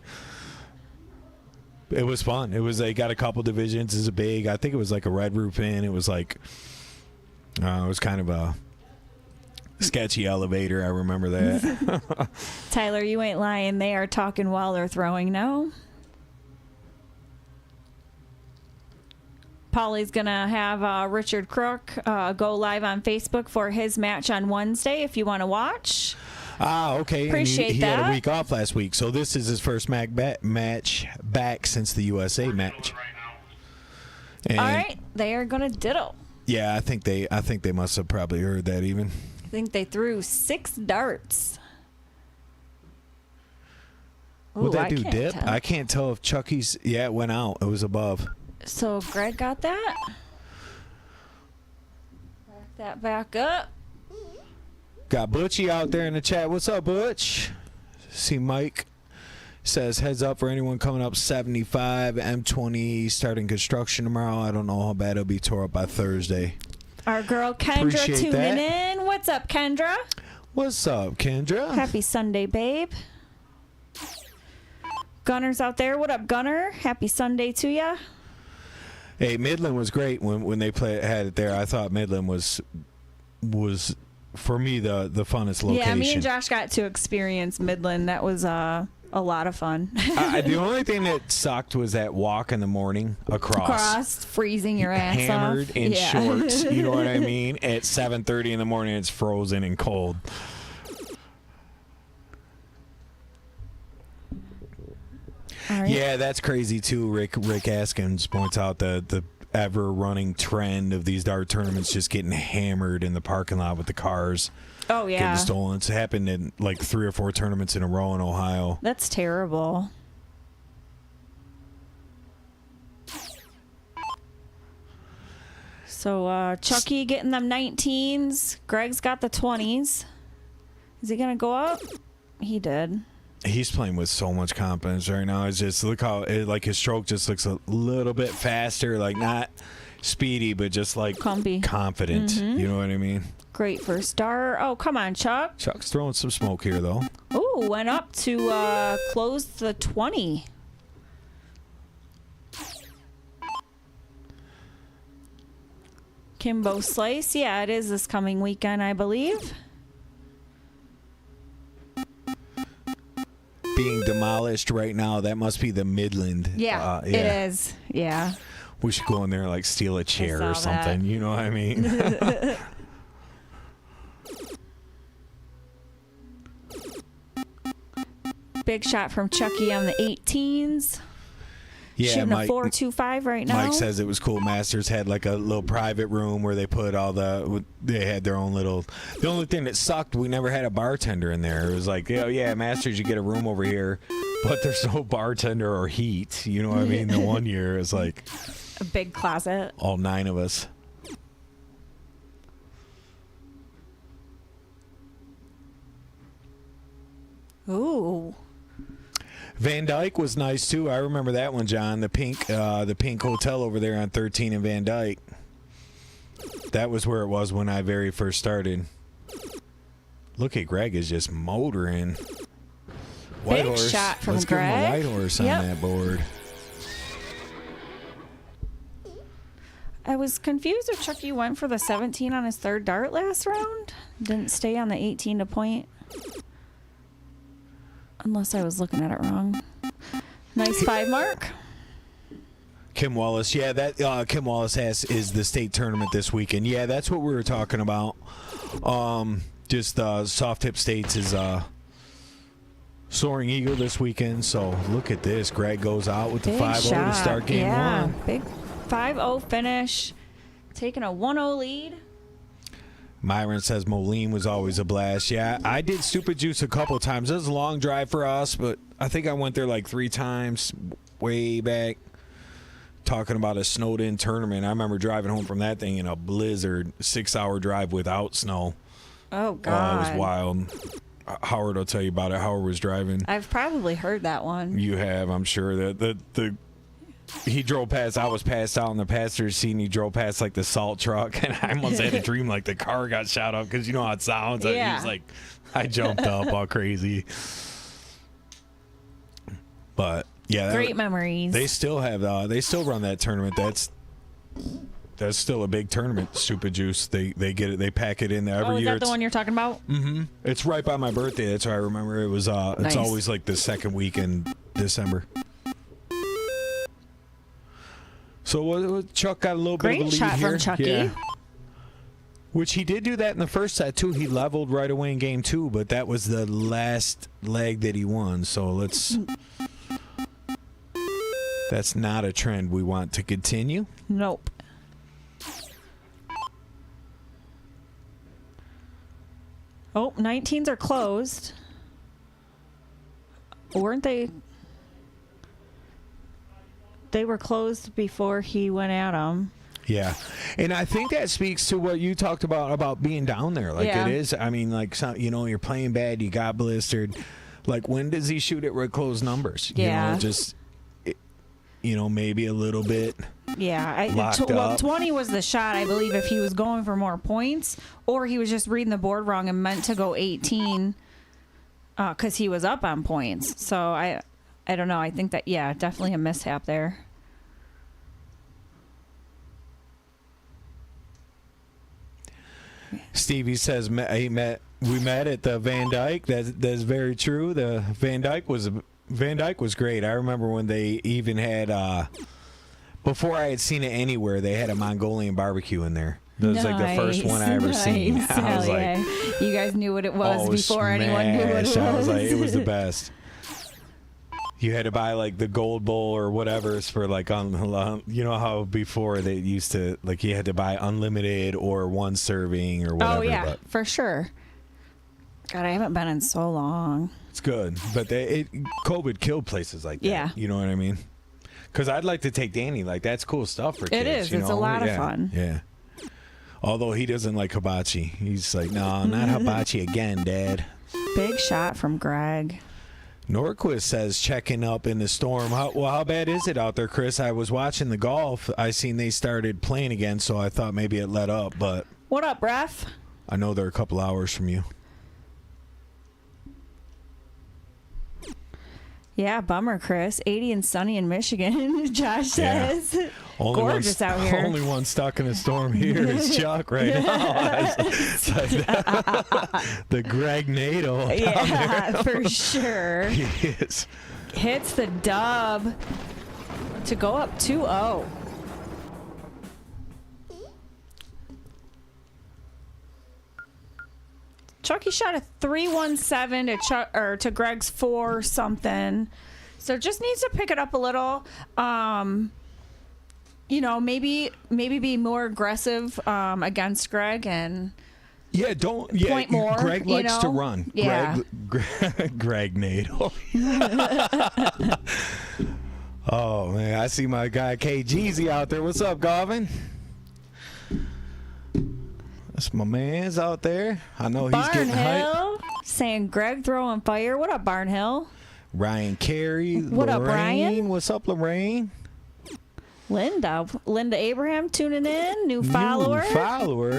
It was fun. It was they got a couple divisions. It's a big. I think it was like a Red Roof Inn. It was like it was kind of a sketchy elevator. I remember that. Tyler, you ain't lying. They are talking while they're throwing. No. Polly's going to have Richard Crook go live on Facebook for his match on Wednesday if you want to watch. Okay. Appreciate and he had that. a week off last week, so this is his first match back since the USA match. And All right. They are going to diddle. yeah, I think they must have probably heard that even. I think they threw 6 darts. Would Ooh, that I do can't dip? tell. I can't tell if Chucky's. Yeah, it went out. It was above. So Greg got that. Back that back up. Got Butchie out there in the chat. What's up, Butch? See Mike says heads up for anyone coming up 75 M20 starting construction tomorrow. I don't know how bad it'll be tore up by Thursday. Our girl Kendra Appreciate tuning that. in. What's up, Kendra? What's up, Kendra? Happy Sunday, babe. Gunner's out there. What up, Gunner? Happy Sunday to ya. Hey, Midland was great when they had it there. I thought Midland was for me the funnest location. Yeah, me and Josh got to experience Midland. That was a lot of fun. The only thing that sucked was that walk in the morning across freezing your ass hammered off. in Yeah. shorts. You know what I mean? At 7:30 in the morning, it's frozen and cold. All right. Yeah, that's crazy too. Rick Askins points out the ever running trend of these dart tournaments just getting hammered in the parking lot with the cars Oh yeah. getting stolen. It's happened in like 3 or 4 tournaments in a row in Ohio. That's terrible. So Chucky getting them 19s. Greg's got the 20s. Is he gonna go up? He did. He's playing with so much confidence right now. It's just look how like his stroke just looks a little bit faster, like not speedy, but just like Comfy. confident. You know what I mean? Great first dart. Oh, come on, Chuck. Chuck's throwing some smoke here though. Ooh, went up to close the 20. Kimbo Slice. Yeah, it is this coming weekend, I believe. Being demolished right now. That must be the Midland. Yeah, it is. Yeah. We should go in there and like steal a chair or saw something. that. You know what I mean? Big shot from Chucky on the 18s. Yeah, Shooting Mike, a 4.25 right now. Mike says it was cool. Masters had like a little private room where they put all they had their own little. The only thing that sucked, we never had a bartender in there. It was like, oh yeah, Masters, you get a room over here, but there's no bartender or heat. You know what I mean? The one year it was like a big closet. all 9 of us. Ooh. Van Dyke was nice too. I remember that one, John. The pink hotel over there on 13 in Van Dyke. That was where it was when I very first started. Look at Greg is just motoring. Big shot from Let's Greg. give him a white horse on that board. I was confused if Chucky went for the 17 on his third dart last round. Didn't stay on the 18 to point. Unless I was looking at it wrong. Nice 5 mark. Kim Wallace, yeah, that Kim Wallace is the state tournament this weekend. Yeah, that's what we were talking about. Just Soft Tip States is Soaring Eagle this weekend. So look at this. Greg goes out with the 5-0 to start game 1. Big 5-0 finish. Taking a 1-0 lead. Myron says Moline was always a blast. Yeah, I did Stupid Juice a couple times. It was a long drive for us, but I think I went there like 3 times way back. Talking about a snowed-in tournament. I remember driving home from that thing in a blizzard, 6-hour drive without snow. Oh, God. It was wild. Howard will tell you about it. Howard was driving. I've probably heard that one. You have, I'm sure. He drove past. I was passed out in the passenger seat, and he drove past like the salt truck, and I almost had a dream like the car got shot up because you know how it sounds. Yeah. He was like, I jumped up all crazy. But yeah, Great memories. They still have. They still run that tournament. That's still a big tournament. Stupid Juice. They get it. They pack it in there every is year. that the one you're talking about? Mm-hmm. It's right by my birthday. That's why I remember. It was. It's Nice. always like the second week in December. So Chuck got a little bit of a Great lead shot here. from Chucky. Yeah. Which he did do that in the first set too. He leveled right away in game 2, but that was the last leg that he won. So that's not a trend we want to continue. Nope. Oh, 19s are closed. Weren't they? They were closed before he went at them. Yeah, and I think that speaks to what you talked about being down there. Like Yeah. it is. I mean, like you're playing bad, you got blistered. Like when does he shoot at closed numbers? Yeah. Maybe a little bit. Yeah, Locked up. 20 was the shot, I believe, if he was going for more points, or he was just reading the board wrong and meant to go 18 because he was up on points. So I don't know. I think that, yeah, definitely a mishap there. Stevie says we met at the Van Dyke. That's very true. The Van Dyke was great. I remember when they even had before I had seen it anywhere, they had a Mongolian barbecue in there. That was like the first one I ever seen. Nice. I was Hell like, yeah. You guys knew what it was oh, before anyone knew what it was. I was like, it was the best. You had to buy like the gold bowl or whatever for like you know how before they used to like you had to buy unlimited or one serving or whatever. Oh yeah, but for sure. God, I haven't been in so long. it's good, but COVID killed places like that. Yeah. You know what I mean? Because I'd like to take Danny. Like that's cool stuff for kids. It is. You It's know? a lot of Yeah. fun. Yeah. Although he doesn't like hibachi. He's like, no, not hibachi again, Dad. Big shot from Greg. Norquist says checking up in the storm. How bad is it out there, Chris? I was watching the golf. I seen they started playing again, so I thought maybe it let up, but What up, Ref? I know they're a couple hours from you. Yeah, bummer, Chris. 80 and sunny in Michigan, Josh Yeah. says. Gorgeous out here. Only one stuck in a storm here is Chuck right now. It's like the Greg Nato. Yeah, for sure. He is. Hits the dub to go up 2-0. Chucky shot a 317 to Greg's 4 something. So just needs to pick it up a little. Maybe be more aggressive against Greg and point more. Greg likes to run. Yeah. Greg Nato. Oh man, I see my guy KGZ out there. What's up, Garvin? That's my man's out there. I know he's getting hyped. Barnhill saying Greg throwing fire. What up, Barnhill? Ryan Carey. What up, Ryan? What's up, Lorraine? Linda Abraham tuning in. New follower.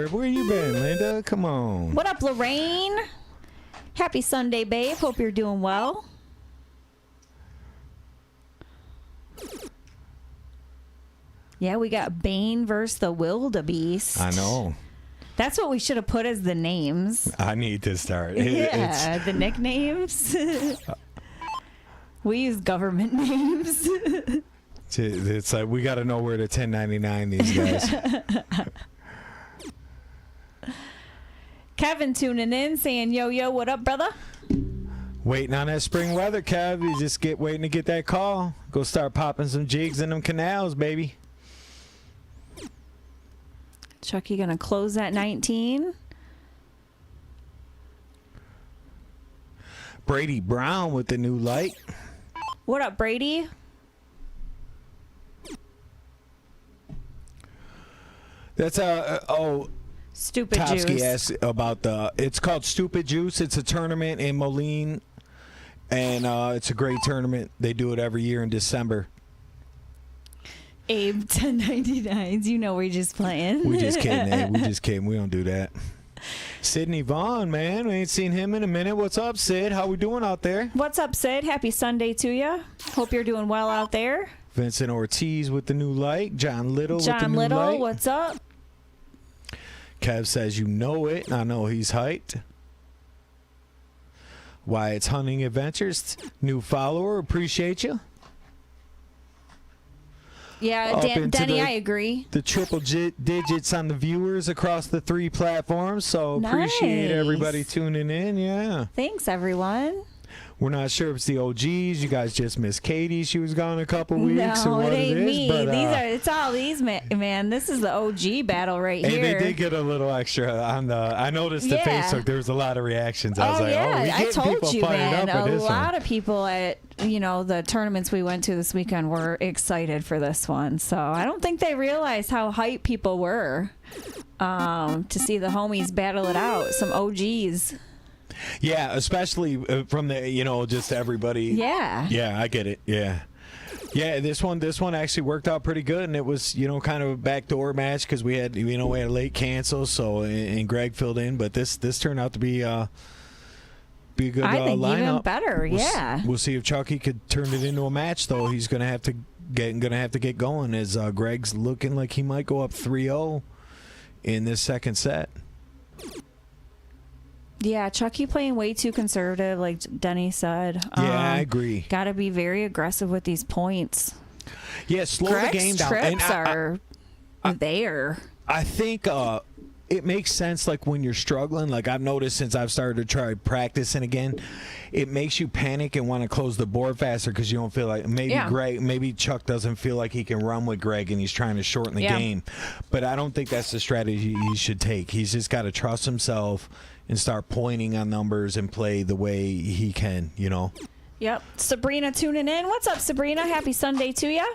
Where you been, Linda? Come on. What up, Lorraine? Happy Sunday, babe. Hope you're doing well. Yeah, we got Bane versus the Wildebeest. I know. That's what we should have put as the names. I need to start. The nicknames. We use government names. It's like we got to know where to 1099 these guys. Kevin tuning in saying, yo, what up, brother? Waiting on that spring weather, Kev. You just waiting to get that call. Go start popping some jigs in them canals, baby. Chucky gonna close at 19. Brady Brown with the new light. What up, Brady? That's Stupid Tofsky juice. asked about it's called Stupid Juice. It's a tournament in Moline, and it's a great tournament. They do it every year in December. Abe 1099s. You know we're just playing. We just kidding, Abe. We just kidding. We don't do that. Sidney Vaughn, man. We ain't seen him in a minute. What's up, Sid? How we doing out there? What's up, Sid? Happy Sunday to you. Hope you're doing well out there. Vincent Ortiz with the new light. John Little with the John new Little, light. what's up? Kev says you know it. I know he's hyped. Wyatt's Hunting Adventures. New follower. Appreciate you. Yeah, Denny, I agree. The triple digits on the viewers across the 3 platforms. So appreciate Nice. everybody tuning in. Yeah. Thanks, everyone. We're not sure if it's the OGs. You guys just missed Katie. She was gone a couple weeks. No, or what it ain't it is, me. But, It's all these, man. This is the OG battle right and here. they did get a little extra on the. I noticed the Yeah. Facebook. There was a lot of reactions. I was like, yeah, we I getting told people you, fired man. up at A this lot one. of people at the tournaments we went to this weekend were excited for this one. So I don't think they realized how hyped people were to see the homies battle it out. Some OGs. Yeah, especially from the just everybody. Yeah. Yeah, I get it. Yeah. Yeah, this one actually worked out pretty good, and it was kind of a backdoor match because we had we had a late cancel, so and Greg filled in, but this turned out to be a good I think lineup. even better. Yeah. We'll see if Chucky could turn it into a match, though. He's gonna have to get going as Greg's looking like he might go up 3-0 in this second set. Yeah, Chucky playing way too conservative, like Denny said. Yeah, I agree. Got to be very aggressive with these points. Yeah, slow Greg's the game down. trips are there. I think it makes sense, like when you're struggling. Like I've noticed since I've started to try practicing again, it makes you panic and want to close the board faster because you don't feel like maybe Chuck doesn't feel like he can run with Greg and he's trying to shorten the game. But I don't think that's the strategy he should take. He's just got to trust himself and start pointing on numbers and play the way he can, Yep. Sabrina tuning in. What's up, Sabrina? Happy Sunday to you.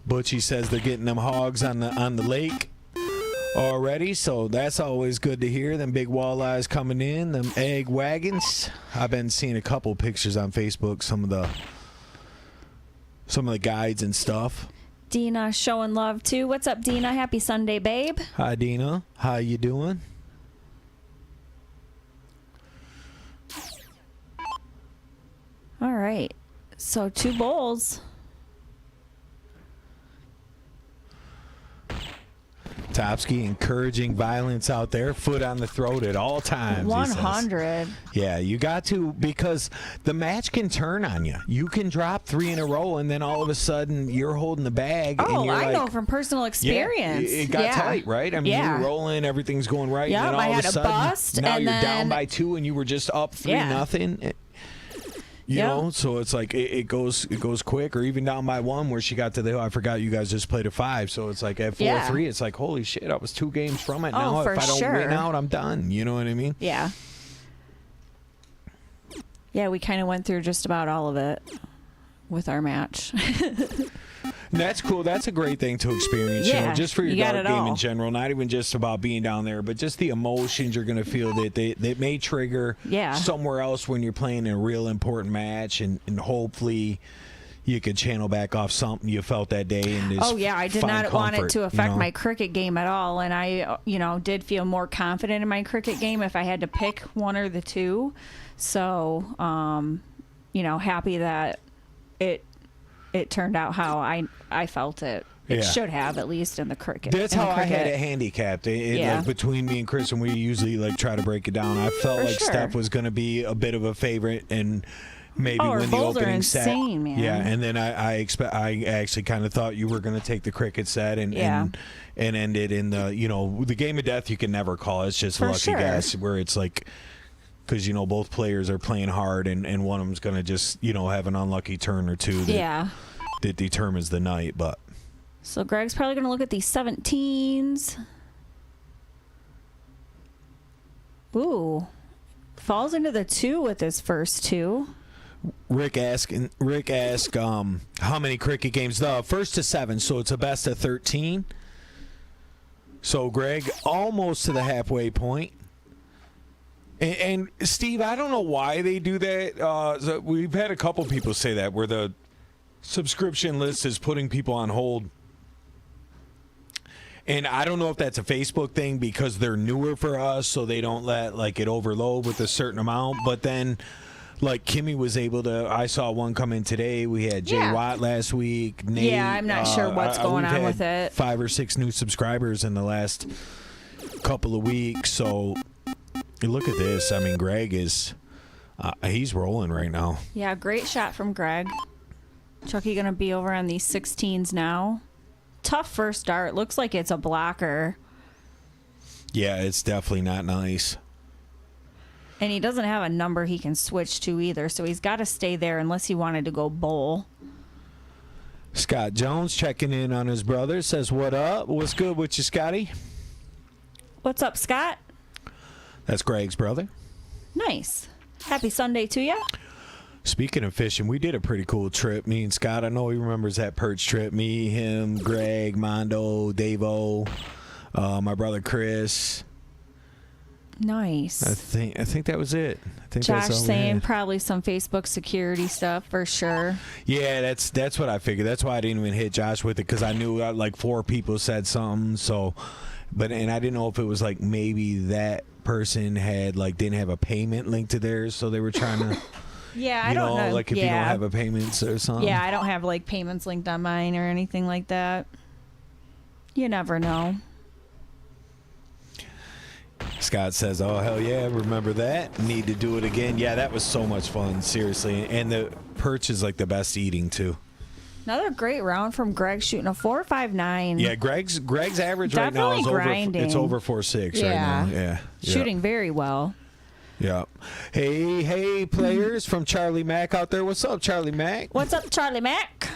Butchie says they're getting them hogs on the lake already, so that's always good to hear. Them big walleyes coming in, them egg wagons. I've been seeing a couple pictures on Facebook, some of the guides and stuff. Dina showing love too. What's up, Dina? Happy Sunday, babe. Hi, Dina. How you doing? All right. So 2 bowls. Topsky encouraging violence out there, foot on the throat at all times. 100. Yeah, you got to, because the match can turn on you. You can drop 3 in a row, and then all of a sudden you're holding the bag. Oh, and you're I like, know from personal experience. Yeah, it got tight, right? I mean, you're rolling, everything's going right, Yep, and then all I of had a a sudden, bust, now and you're down then- by 2, and you were just up 3-0. You know, so it's like it goes quick, or even down by 1 where she got to the. I forgot you guys just played a 5, so it's like at 4-3. It's like, holy shit, I was 2 games from it. Now for if I don't sure. win out, I'm done. You know what I mean? Yeah. Yeah, we kind of went through just about all of it with our match. And that's cool. That's a great thing to experience, you know, just for your got dart it game all. in general. Not even just about being down there, but just the emotions you're going to feel that may trigger somewhere else when you're playing a real important match, and hopefully you could channel back off something you felt that day. And I did not want it to affect my cricket game at all, and I, did feel more confident in my cricket game if I had to pick one or the two. So, happy that it turned out how I felt it. It should have, at least in the cricket. That's how I had it handicapped. Like between me and Chris, and we usually try to break it down. I felt like Steph was going to be a bit of a favorite and maybe win the opening set. Man. Yeah, and then I actually kind of thought you were going to take the cricket set and end it in the game of death. You can never call it. It's just a lucky guess where it's like, because both players are playing hard, and one of them's going to just have an unlucky turn or two that determines the night. But so Greg's probably going to look at these 17s. Ooh, falls into the 2 with his first 2. Rick asked how many cricket games. The first to 7, so it's a best of 13. So Greg almost to the halfway point. And Steve, I don't know why they do that. So we've had a couple people say that, where the subscription list is putting people on hold. And I don't know if that's a Facebook thing because they're newer for us, so they don't let it overload with a certain amount. But then, Kimmy was able to. I saw one come in today. We had Jay Watt last week. Nate, I'm not sure what's going on with it. 5 or 6 new subscribers in the last couple of weeks. So look at this. I mean, Greg is he's rolling right now. Yeah, great shot from Greg. Chucky going to be over on these 16s now. Tough first dart. Looks like it's a blocker. Yeah, it's definitely not nice. And he doesn't have a number he can switch to either, so he's got to stay there unless he wanted to go bowl. Scott Jones checking in on his brother. Says, what up? What's good with you, Scotty? What's up, Scott? That's Greg's brother. Nice. Happy Sunday to you. Speaking of fishing, we did a pretty cool trip. Me and Scott, I know he remembers that perch trip. Me, him, Greg, Mondo, Davo, my brother Chris. Nice. I think that was it. I think Josh that's all saying probably some Facebook security stuff for sure. Yeah, that's what I figured. That's why I didn't even hit Josh with it, because I knew 4 people said something. So, and I didn't know if it was maybe that person had didn't have a payment linked to theirs, so they were trying to. Yeah, I don't know. If you don't have a payments or something. Yeah, I don't have payments linked on mine or anything like that. You never know. Scott says, oh, hell yeah, remember that? Need to do it again. Yeah, that was so much fun, seriously. And the perch is the best eating, too. Another great round from Greg, shooting a 4.59. Yeah, Greg's average Definitely right now is grinding. It's over 4.6 right now. Yeah. Shooting very well. Yeah. Hey, players from Charlie Mack out there. What's up, Charlie Mack? What's up, Charlie Mack?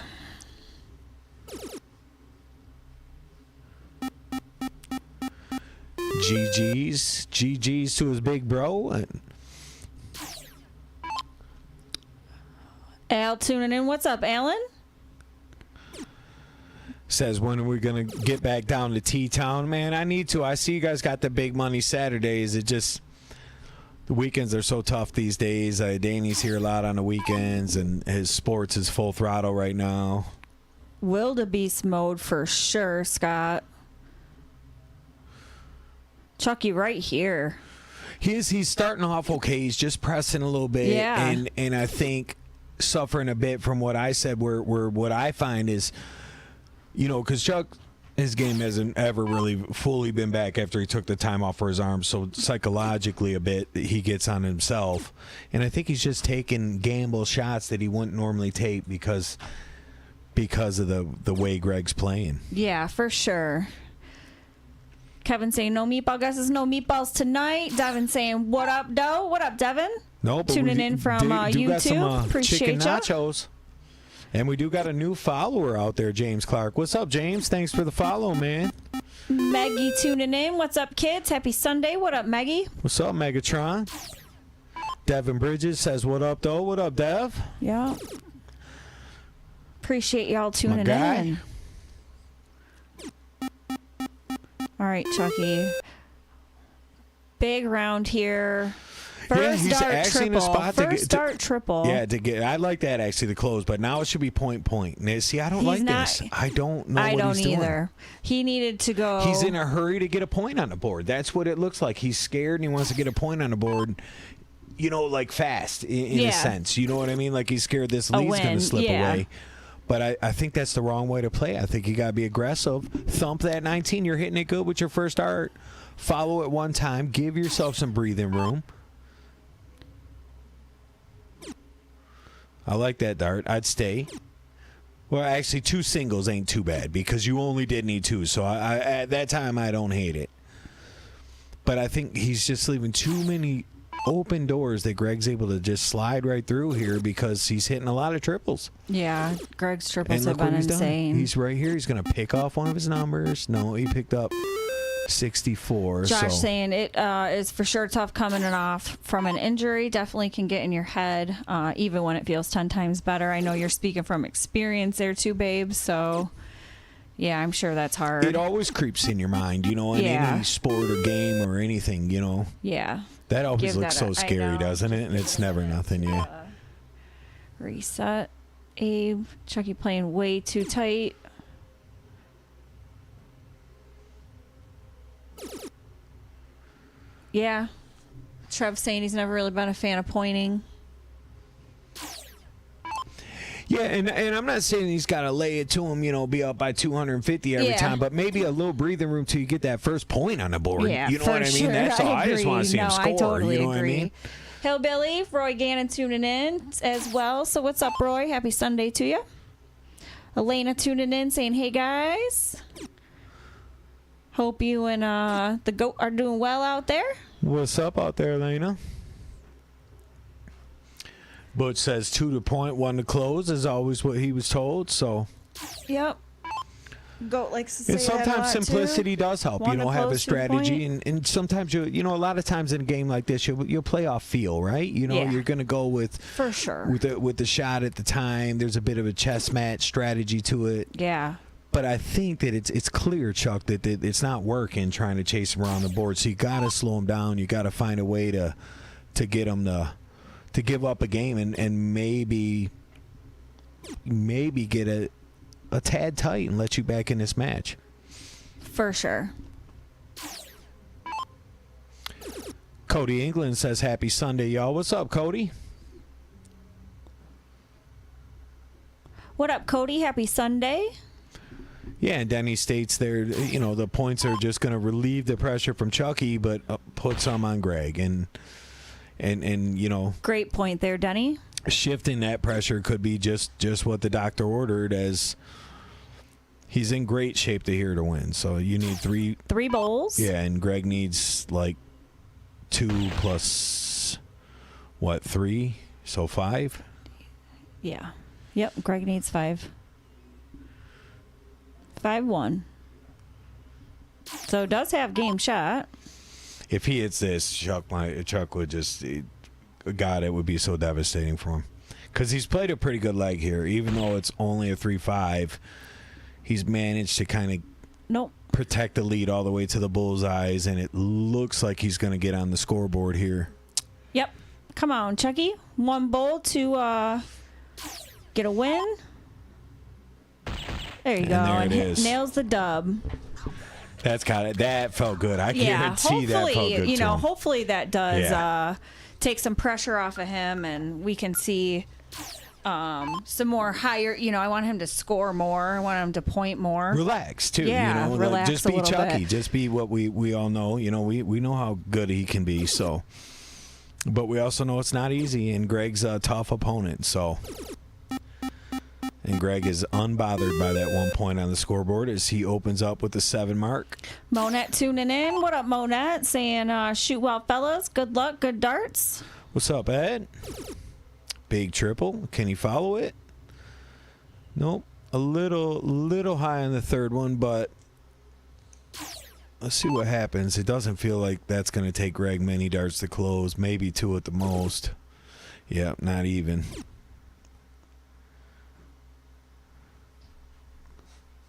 GG's to his big bro. Al tuning in. What's up, Alan? Says, when are we going to get back down to T-Town? Man, I need to. I see you guys got the big money Saturdays. It just, the weekends are so tough these days. Danny's here a lot on the weekends, and his sports is full throttle right now. Wildebeest mode for sure, Scott. Chucky right here. He's starting off okay. He's just pressing a little bit. Yeah. And I think suffering a bit from what I said, where what I find is, because Chuck, his game hasn't ever really fully been back after he took the time off for his arm. So psychologically a bit, he gets on himself. And I think he's just taking gamble shots that he wouldn't normally take because of the way Greg's playing. Yeah, for sure. Kevin saying no meatball guesses, no meatballs tonight. Devin saying what up, Doe? What up, Devin? No, but tuning in from YouTube. Got some, Appreciate chicken ya. nachos. And we do got a new follower out there, James Clark. What's up, James? Thanks for the follow, man. Maggie tuning in. What's up, kids? Happy Sunday. What up, Maggie? What's up, Megatron? Devin Bridges says, what up, though? What up, Dev? Yeah. Appreciate y'all tuning My guy. in. All right, Chucky. Big round here. First he's dart actually in triple. a spot to First dart triple. Yeah, I like that actually to close, but now it should be point. And see, I don't like this. I don't know what he's doing. I don't either. He needed to go. He's in a hurry to get a point on the board. That's what it looks like. He's scared and he wants to get a point on the board. Like fast in a sense. You know what I mean? Like he's scared this lead's going to slip away. But I think that's the wrong way to play. I think you got to be aggressive. Thump that 19. You're hitting it good with your first dart. Follow it one time. Give yourself some breathing room. I like that dart. I'd stay. Well, actually, 2 singles ain't too bad because you only did need 2. So at that time, I don't hate it. But I think he's just leaving too many open doors that Greg's able to just slide right through here because he's hitting a lot of triples. Yeah, Greg's triples And have look what been he's insane. done. He's right here. He's going to pick off one of his numbers. No, he picked up 64. Josh saying it is for sure tough coming off from an injury. Definitely can get in your head, even when it feels 10 times better. I know you're speaking from experience there too, babe. So, yeah, I'm sure that's hard. It always creeps in your mind, in any sport or game or anything, Yeah. That always looks so scary, doesn't it? And it's never nothing, Reset. Abe. Chucky playing way too tight. Yeah. Trev saying he's never really been a fan of pointing. Yeah, and I'm not saying he's got to lay it to him, be up by 250 every time, but maybe a little breathing room till you get that first point on the board. Yeah, you know what I mean? That's all. I just want to see him score. I totally you know agree. what I mean? Hillbilly, Roy Gannon tuning in as well. So what's up, Roy? Happy Sunday to you. Elena tuning in saying, hey, guys. Hope you and the GOAT are doing well out there. What's up out there, Elena? Butch says 2 to point, 1 to close is always what he was told. So, yep. GOAT likes to say and sometimes that a lot simplicity too. does help. One to Have a close, 2 to strategy, point. and sometimes a lot of times in a game like this, you'll play off feel, right? You're going to go with for sure with the shot at the time. There's a bit of a chess match strategy to it. Yeah. But I think that it's clear, Chuck, that it's not working trying to chase him around the board. So you got to slow him down. You got to find a way to get him to give up a game and maybe get a tad tight and let you back in this match. For sure. Cody England says, happy Sunday, y'all. What's up, Cody? What up, Cody? Happy Sunday. Yeah, and Denny states there, the points are just going to relieve the pressure from Chucky, but put some on Greg. And great point there, Denny. Shifting that pressure could be just what the doctor ordered, as he's in great shape to win. So you need 3 bowls. Yeah, and Greg needs like 2 plus 3, so 5. Yeah. Yep. Greg needs 5. 5-1. So does have game shot. If he hits this, Chuck would just, God, it would be so devastating for him. Because he's played a pretty good leg here. Even though it's only a 3-5, he's managed to kind of protect the lead all the way to the bullseyes, and it looks like he's going to get on the scoreboard here. Yep. Come on, Chucky. 1 bowl to get a win. There you go. There it is. Nails the dub. That felt good. I guarantee that felt good to him. Hopefully that does take some pressure off of him, and we can see some more higher. I want him to score more. I want him to point more. Relax too. Yeah, relax just a be little Chucky. bit. Just be what we all know. We know how good he can be. So, but we also know it's not easy, and Greg's a tough opponent. So, and Greg is unbothered by that 1 point on the scoreboard as he opens up with the 7 mark. Monette tuning in. What up, Monette? Saying, shoot well, fellas. Good luck. Good darts. What's up, Ed? Big triple. Can he follow it? Nope. A little high on the third one, but let's see what happens. It doesn't feel like that's going to take Greg many darts to close. Maybe 2 at the most. Yeah, not even.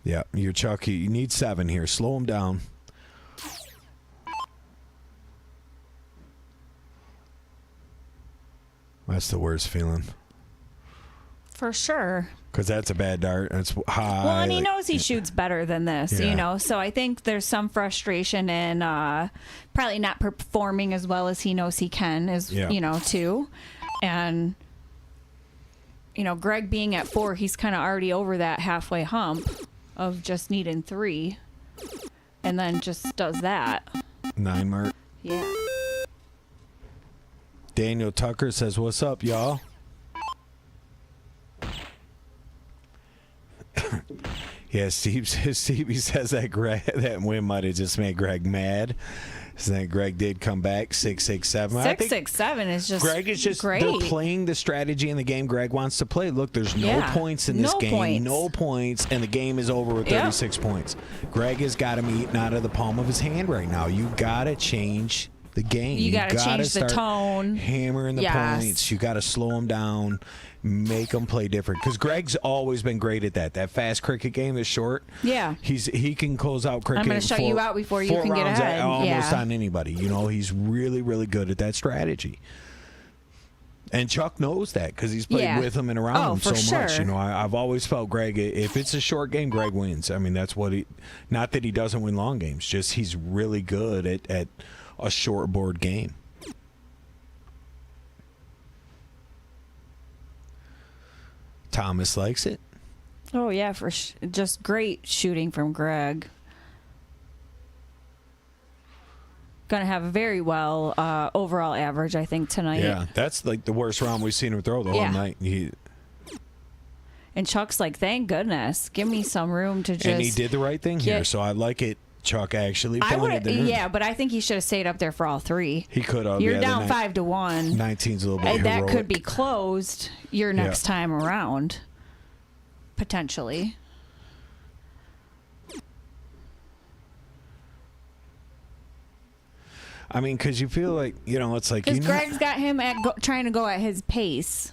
Yeah, you're Chucky. You need 7 here. Slow him down. That's the worst feeling. For sure. Because that's a bad dart. That's high. Well, and he knows he shoots better than this, Yeah. So I think there's some frustration in probably not performing as well as he knows he can, too. And, Greg being at 4, he's kind of already over that halfway hump of just needing 3. And then just does that. 9 mark. Yeah. Daniel Tucker says, "What's up, y'all?" Yeah, Steve says that win might have just made Greg mad. So that Greg did come back 6-6-7. 6-6-7 is just Greg is just great. They're playing the strategy in the game Greg wants to play. Look, there's no points in this game. No points, and the game is over with 36 points. Greg has got him eating out of the palm of his hand right now. You got to change the game. You got to change the tone. Hammering the points. You got to slow him down. Make them play different, because Greg's always been great at that. That fast cricket game is short. Yeah, he can close out cricket. I'm going to shut you out before you can get rounds ahead. Almost on anybody. He's really, really good at that strategy. And Chuck knows that because he's played with him and around him so much. I've always felt Greg, if it's a short game, Greg wins. I mean, that's what he. Not that he doesn't win long games, just he's really good at a short board game. Thomas likes it. Oh, yeah, just great shooting from Greg. Going to have a very well overall average, I think, tonight. Yeah, that's like the worst round we've seen him throw the whole night. And Chuck's like, thank goodness. Give me some room to just... And he did the right thing here, so I like it. Chuck actually pointed the Yeah, but I think he should have stayed up there for all 3. He could have. You're down 5-1. 19's a little bit heroic. That could be closed your next time around, potentially. I mean, because you feel like, it's like... Because Greg's got him trying to go at his pace.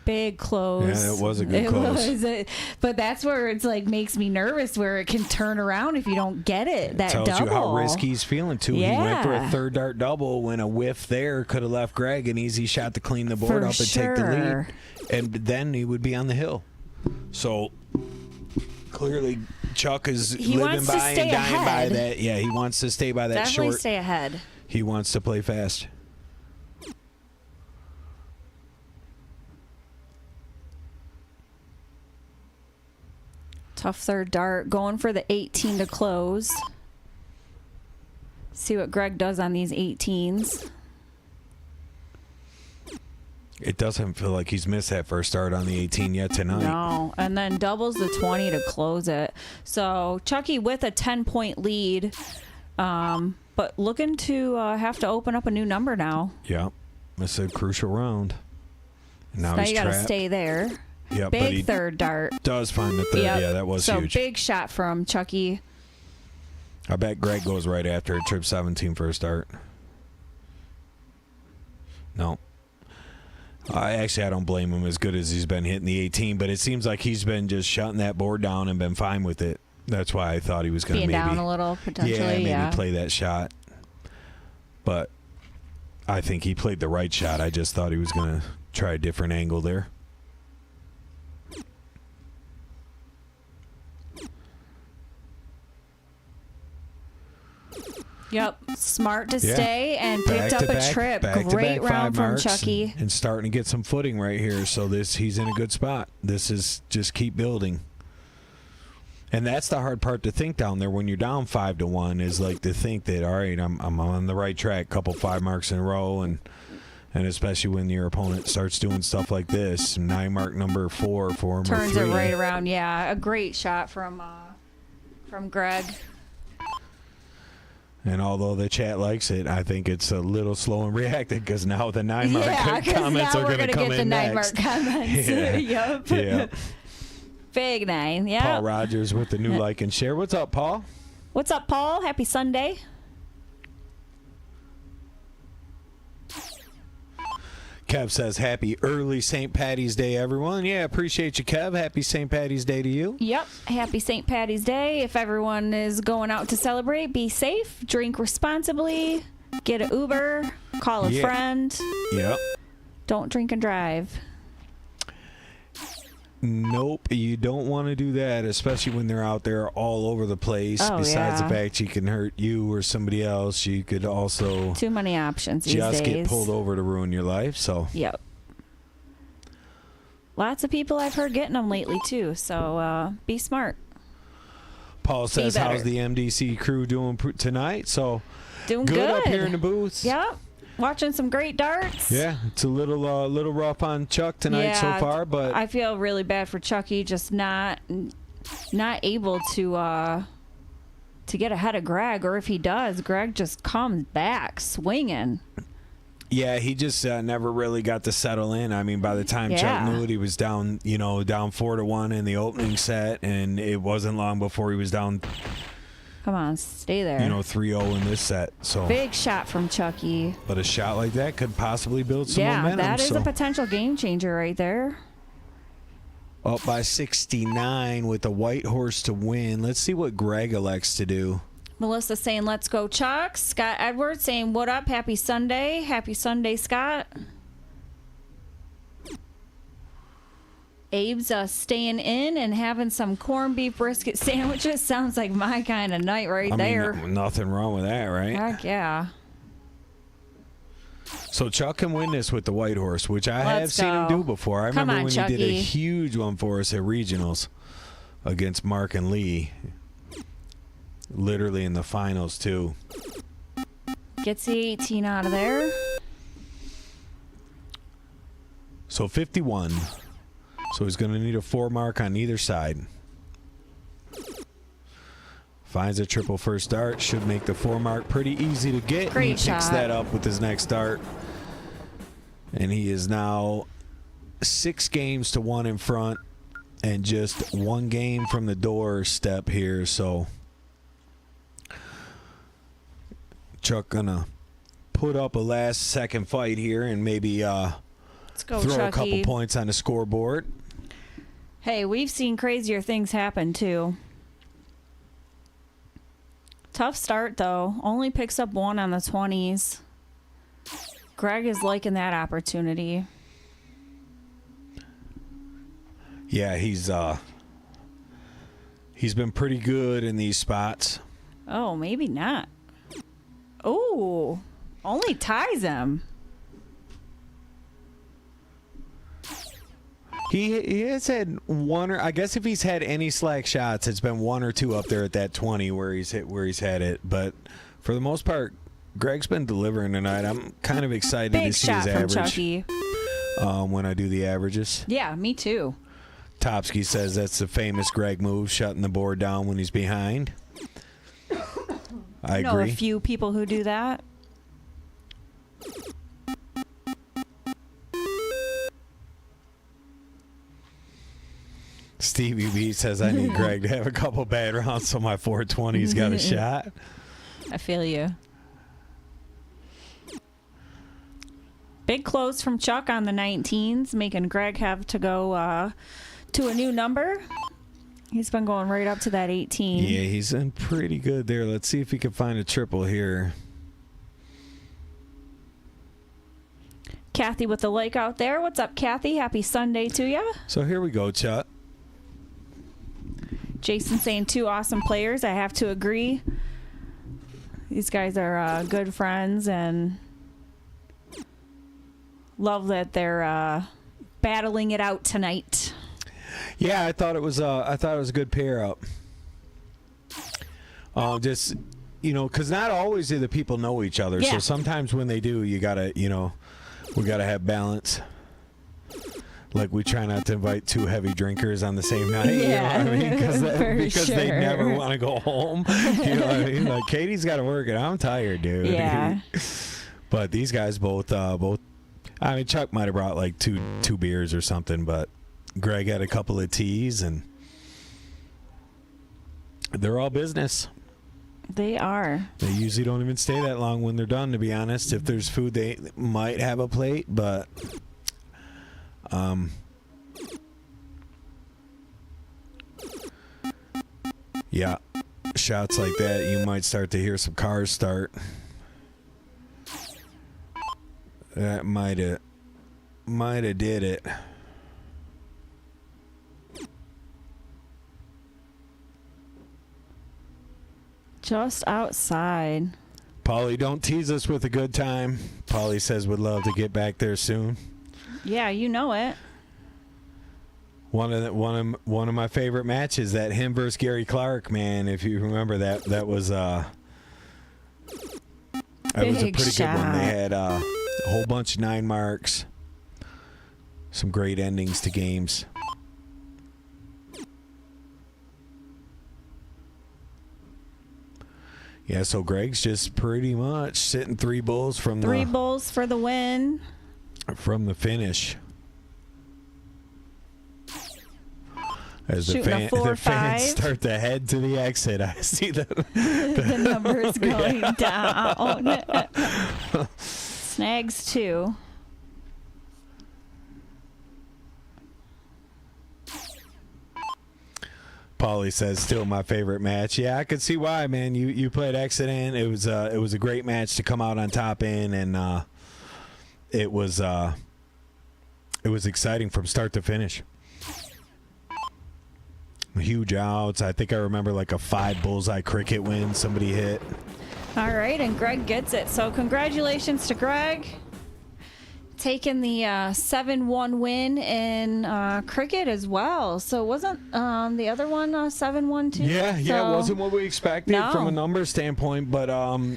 Big close. Yeah, it was a good close. But that's where it's like makes me nervous, where it can turn around if you don't get it. That tells double. You how risky he's feeling too. Yeah. He went for a third dart double when a whiff there could have left Greg an easy shot to clean the board up and take the lead, and then he would be on the hill. So clearly, Chuck is living by and dying by that. Yeah, he wants to stay by that Definitely short. Stay ahead. He wants to play fast. Tough third dart. Going for the 18 to close. See what Greg does on these 18s. It doesn't feel like he's missed that first dart on the 18 yet tonight. No, and then doubles the 20 to close it. So Chucky with a 10-point lead, but looking to have to open up a new number now. Yeah, it's a crucial round. Now he's you got to trapped. stay there. Yeah, big third dart. Does find the third. Yep. Yeah, that was so huge. So big shot from Chucky. I bet Greg goes right after it. Trip 17 first dart. No. I don't blame him as good as he's been hitting the 18, but it seems like he's been just shutting that board down and been fine with it. That's why I thought he was going to maybe down a little potentially. Yeah, maybe play that shot. But I think he played the right shot. I just thought he was going to try a different angle there. Yep. Smart to stay and picked up a trip. Great round from Chucky. And starting to get some footing right here. So he's in a good spot. This is just keep building. And that's the hard part to think down there when you're down 5-1 is like to think that, all right, I'm on the right track, couple 5 marks in a row, and especially when your opponent starts doing stuff like this, 9 mark number 4 for him. Turns it right around. Yeah, a great shot from Greg. And although the chat likes it, I think it's a little slow in reacting because now the 9 mark comments are going to come in next. Yeah, we're going to get the 9 mark comments. Yep. Yeah. Big 9, yeah. Paul Rogers with the new like and share. What's up, Paul? What's up, Paul? Happy Sunday. Kev says, happy early St. Patty's Day, everyone. Yeah, appreciate you, Kev. Happy St. Patty's Day to you. Yep. Happy St. Patty's Day. If everyone is going out to celebrate, be safe, drink responsibly, get an Uber, call a friend. Yep. Don't drink and drive. Nope, you don't want to do that, especially when they're out there all over the place. Besides the fact you can hurt you or somebody else, you could also too many options these days. Just get pulled over to ruin your life. So yep. Lots of people I've heard getting them lately too. So be smart. Paul says, "How's the MDC crew doing tonight?" So doing good up here in the booth. Yep. Watching some great darts. Yeah, it's a little rough on Chuck tonight so far, but I feel really bad for Chucky, just not able to get ahead of Greg, or if he does, Greg just comes back swinging. Yeah, he just never really got to settle in. I mean, by the time Chuck knew it, he was down 4-1 in the opening set, and it wasn't long before he was down. Come on, stay there. 3-0 in this set. So big shot from Chucky. But a shot like that could possibly build some momentum. Yeah, that is a potential game changer right there. Up by 69 with the white horse to win. Let's see what Greg elects to do. Melissa saying, let's go, Chuck. Scott Edwards saying, what up? Happy Sunday. Happy Sunday, Scott. Abe's staying in and having some corned beef brisket sandwiches. Sounds like my kind of night there. Nothing wrong with that, right? Heck yeah. So Chuck can win this with the white horse, which I have seen him do before. I remember when he did a huge one for us at regionals against Mark and Lee. Literally in the finals, too. Gets the 18 out of there. So 51. So he's going to need a 4 mark on either side. Finds a triple first dart. Should make the 4 mark pretty easy to get. Great shot. He picks that up with his next dart. And he is now 6 games to 1 in front and just 1 game from the doorstep here. So Chuck going to put up a last-second fight here and maybe throw Chucky. A couple points on the scoreboard. Hey, we've seen crazier things happen, too. Tough start, though. Only picks up 1 on the 20s. Greg is liking that opportunity. Yeah, he's been pretty good in these spots. Oh, maybe not. Oh, only ties him. He has had 1 or I guess if he's had any slack shots, it's been 1 or 2 up there at that 20 where he's had it. But for the most part, Greg's been delivering tonight. I'm kind of excited to see his average. Chucky. When I do the averages. Yeah, me too. Topsky says that's the famous Greg move, shutting the board down when he's behind. I agree. know a few people who do that. Stevie B says I need Greg to have a couple bad rounds so my 420's got a shot. I feel you. Big close from Chuck on the 19s, making Greg have to go to a new number. He's been going right up to that 18. Yeah, he's in pretty good there. Let's see if he can find a triple here. Kathy with the like out there. What's up, Kathy? Happy Sunday to you. So here we go, Chuck. Jason saying 2 awesome players. I have to agree. These guys are good friends, and love that they're battling it out tonight. Yeah, I thought it was a good pair up. Just, because not always do the people know each other. Yeah. So sometimes when they do, you gotta, we gotta have balance. Like, we try not to invite two heavy drinkers on the same night. Yeah, You know what I mean? Because sure. they never want to go home. You know what I mean? Like, Katie's got to work, and I'm tired, dude. Yeah. But these guys both. I mean, Chuck might have brought like two beers or something, but Greg had a couple of teas, and they're all business. They are. They usually don't even stay that long when they're done, to be honest. If there's food, they might have a plate, but yeah, shots like that, you might start to hear some cars start. That might have did it. Just outside. Paulie, don't tease us with a good time. Paulie says would love to get back there soon. Yeah, you know it. One of my favorite matches, that him versus Gary Clark, man. If you remember that was a pretty good one. They had a whole bunch of 9 marks, some great endings to games. Yeah, so Greg's just pretty much sitting 3 bulls from Three bulls for the win. From the finish. As the Shooting a 4-5. fans start to head to the exit, I see the numbers going down. Snags 2. Paulie says still my favorite match. Yeah, I could see why, man. You played exit in. It was a great match to come out on top in, and it was exciting from start to finish. Huge outs. I think I remember like a 5 bullseye cricket win somebody hit. All right, and Greg gets it. So congratulations to Greg. Taking the 7-1 win in cricket as well. So wasn't the other one 7-1 too? Yeah, it wasn't what we expected from a number standpoint, but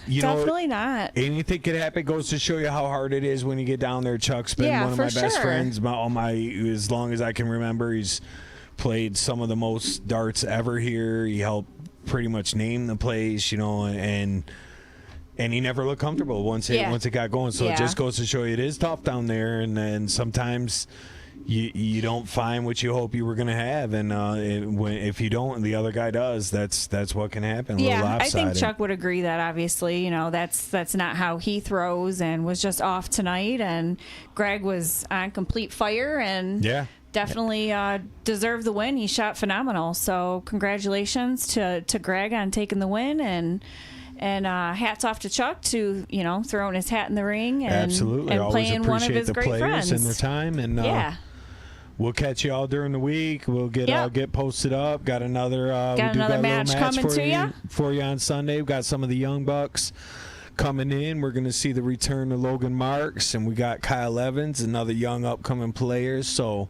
definitely not. Anything could happen. Goes to show you how hard it is when you get down there. Chuck's been one of my best friends. As long as I can remember, he's played some of the most darts ever here. He helped pretty much name the place, and he never looked comfortable once it got going. So it just goes to show you it is tough down there, and then sometimes you don't find what you hope you were going to have, and if you don't and the other guy does, that's what can happen. Yeah, I think Chuck would agree that obviously, that's not how he throws, and was just off tonight, and Greg was on complete fire, and definitely deserved the win. He shot phenomenal. So congratulations to Greg on taking the win, and hats off to Chuck to throwing his hat in the ring and, absolutely. and Always playing one of his the great friends and their time. And we'll catch you all during the week. We'll get posted up. Got another match coming for you on Sunday. We've got some of the young bucks coming in. We're going to see the return of Logan Marks, and we got Kyle Evans, another young upcoming players. So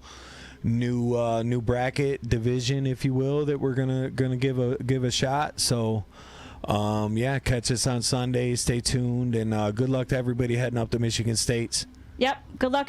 new bracket division, if you will, that we're gonna give a shot. So catch us on Sunday. Stay tuned, and good luck to everybody heading up to Michigan State. Yep, good luck.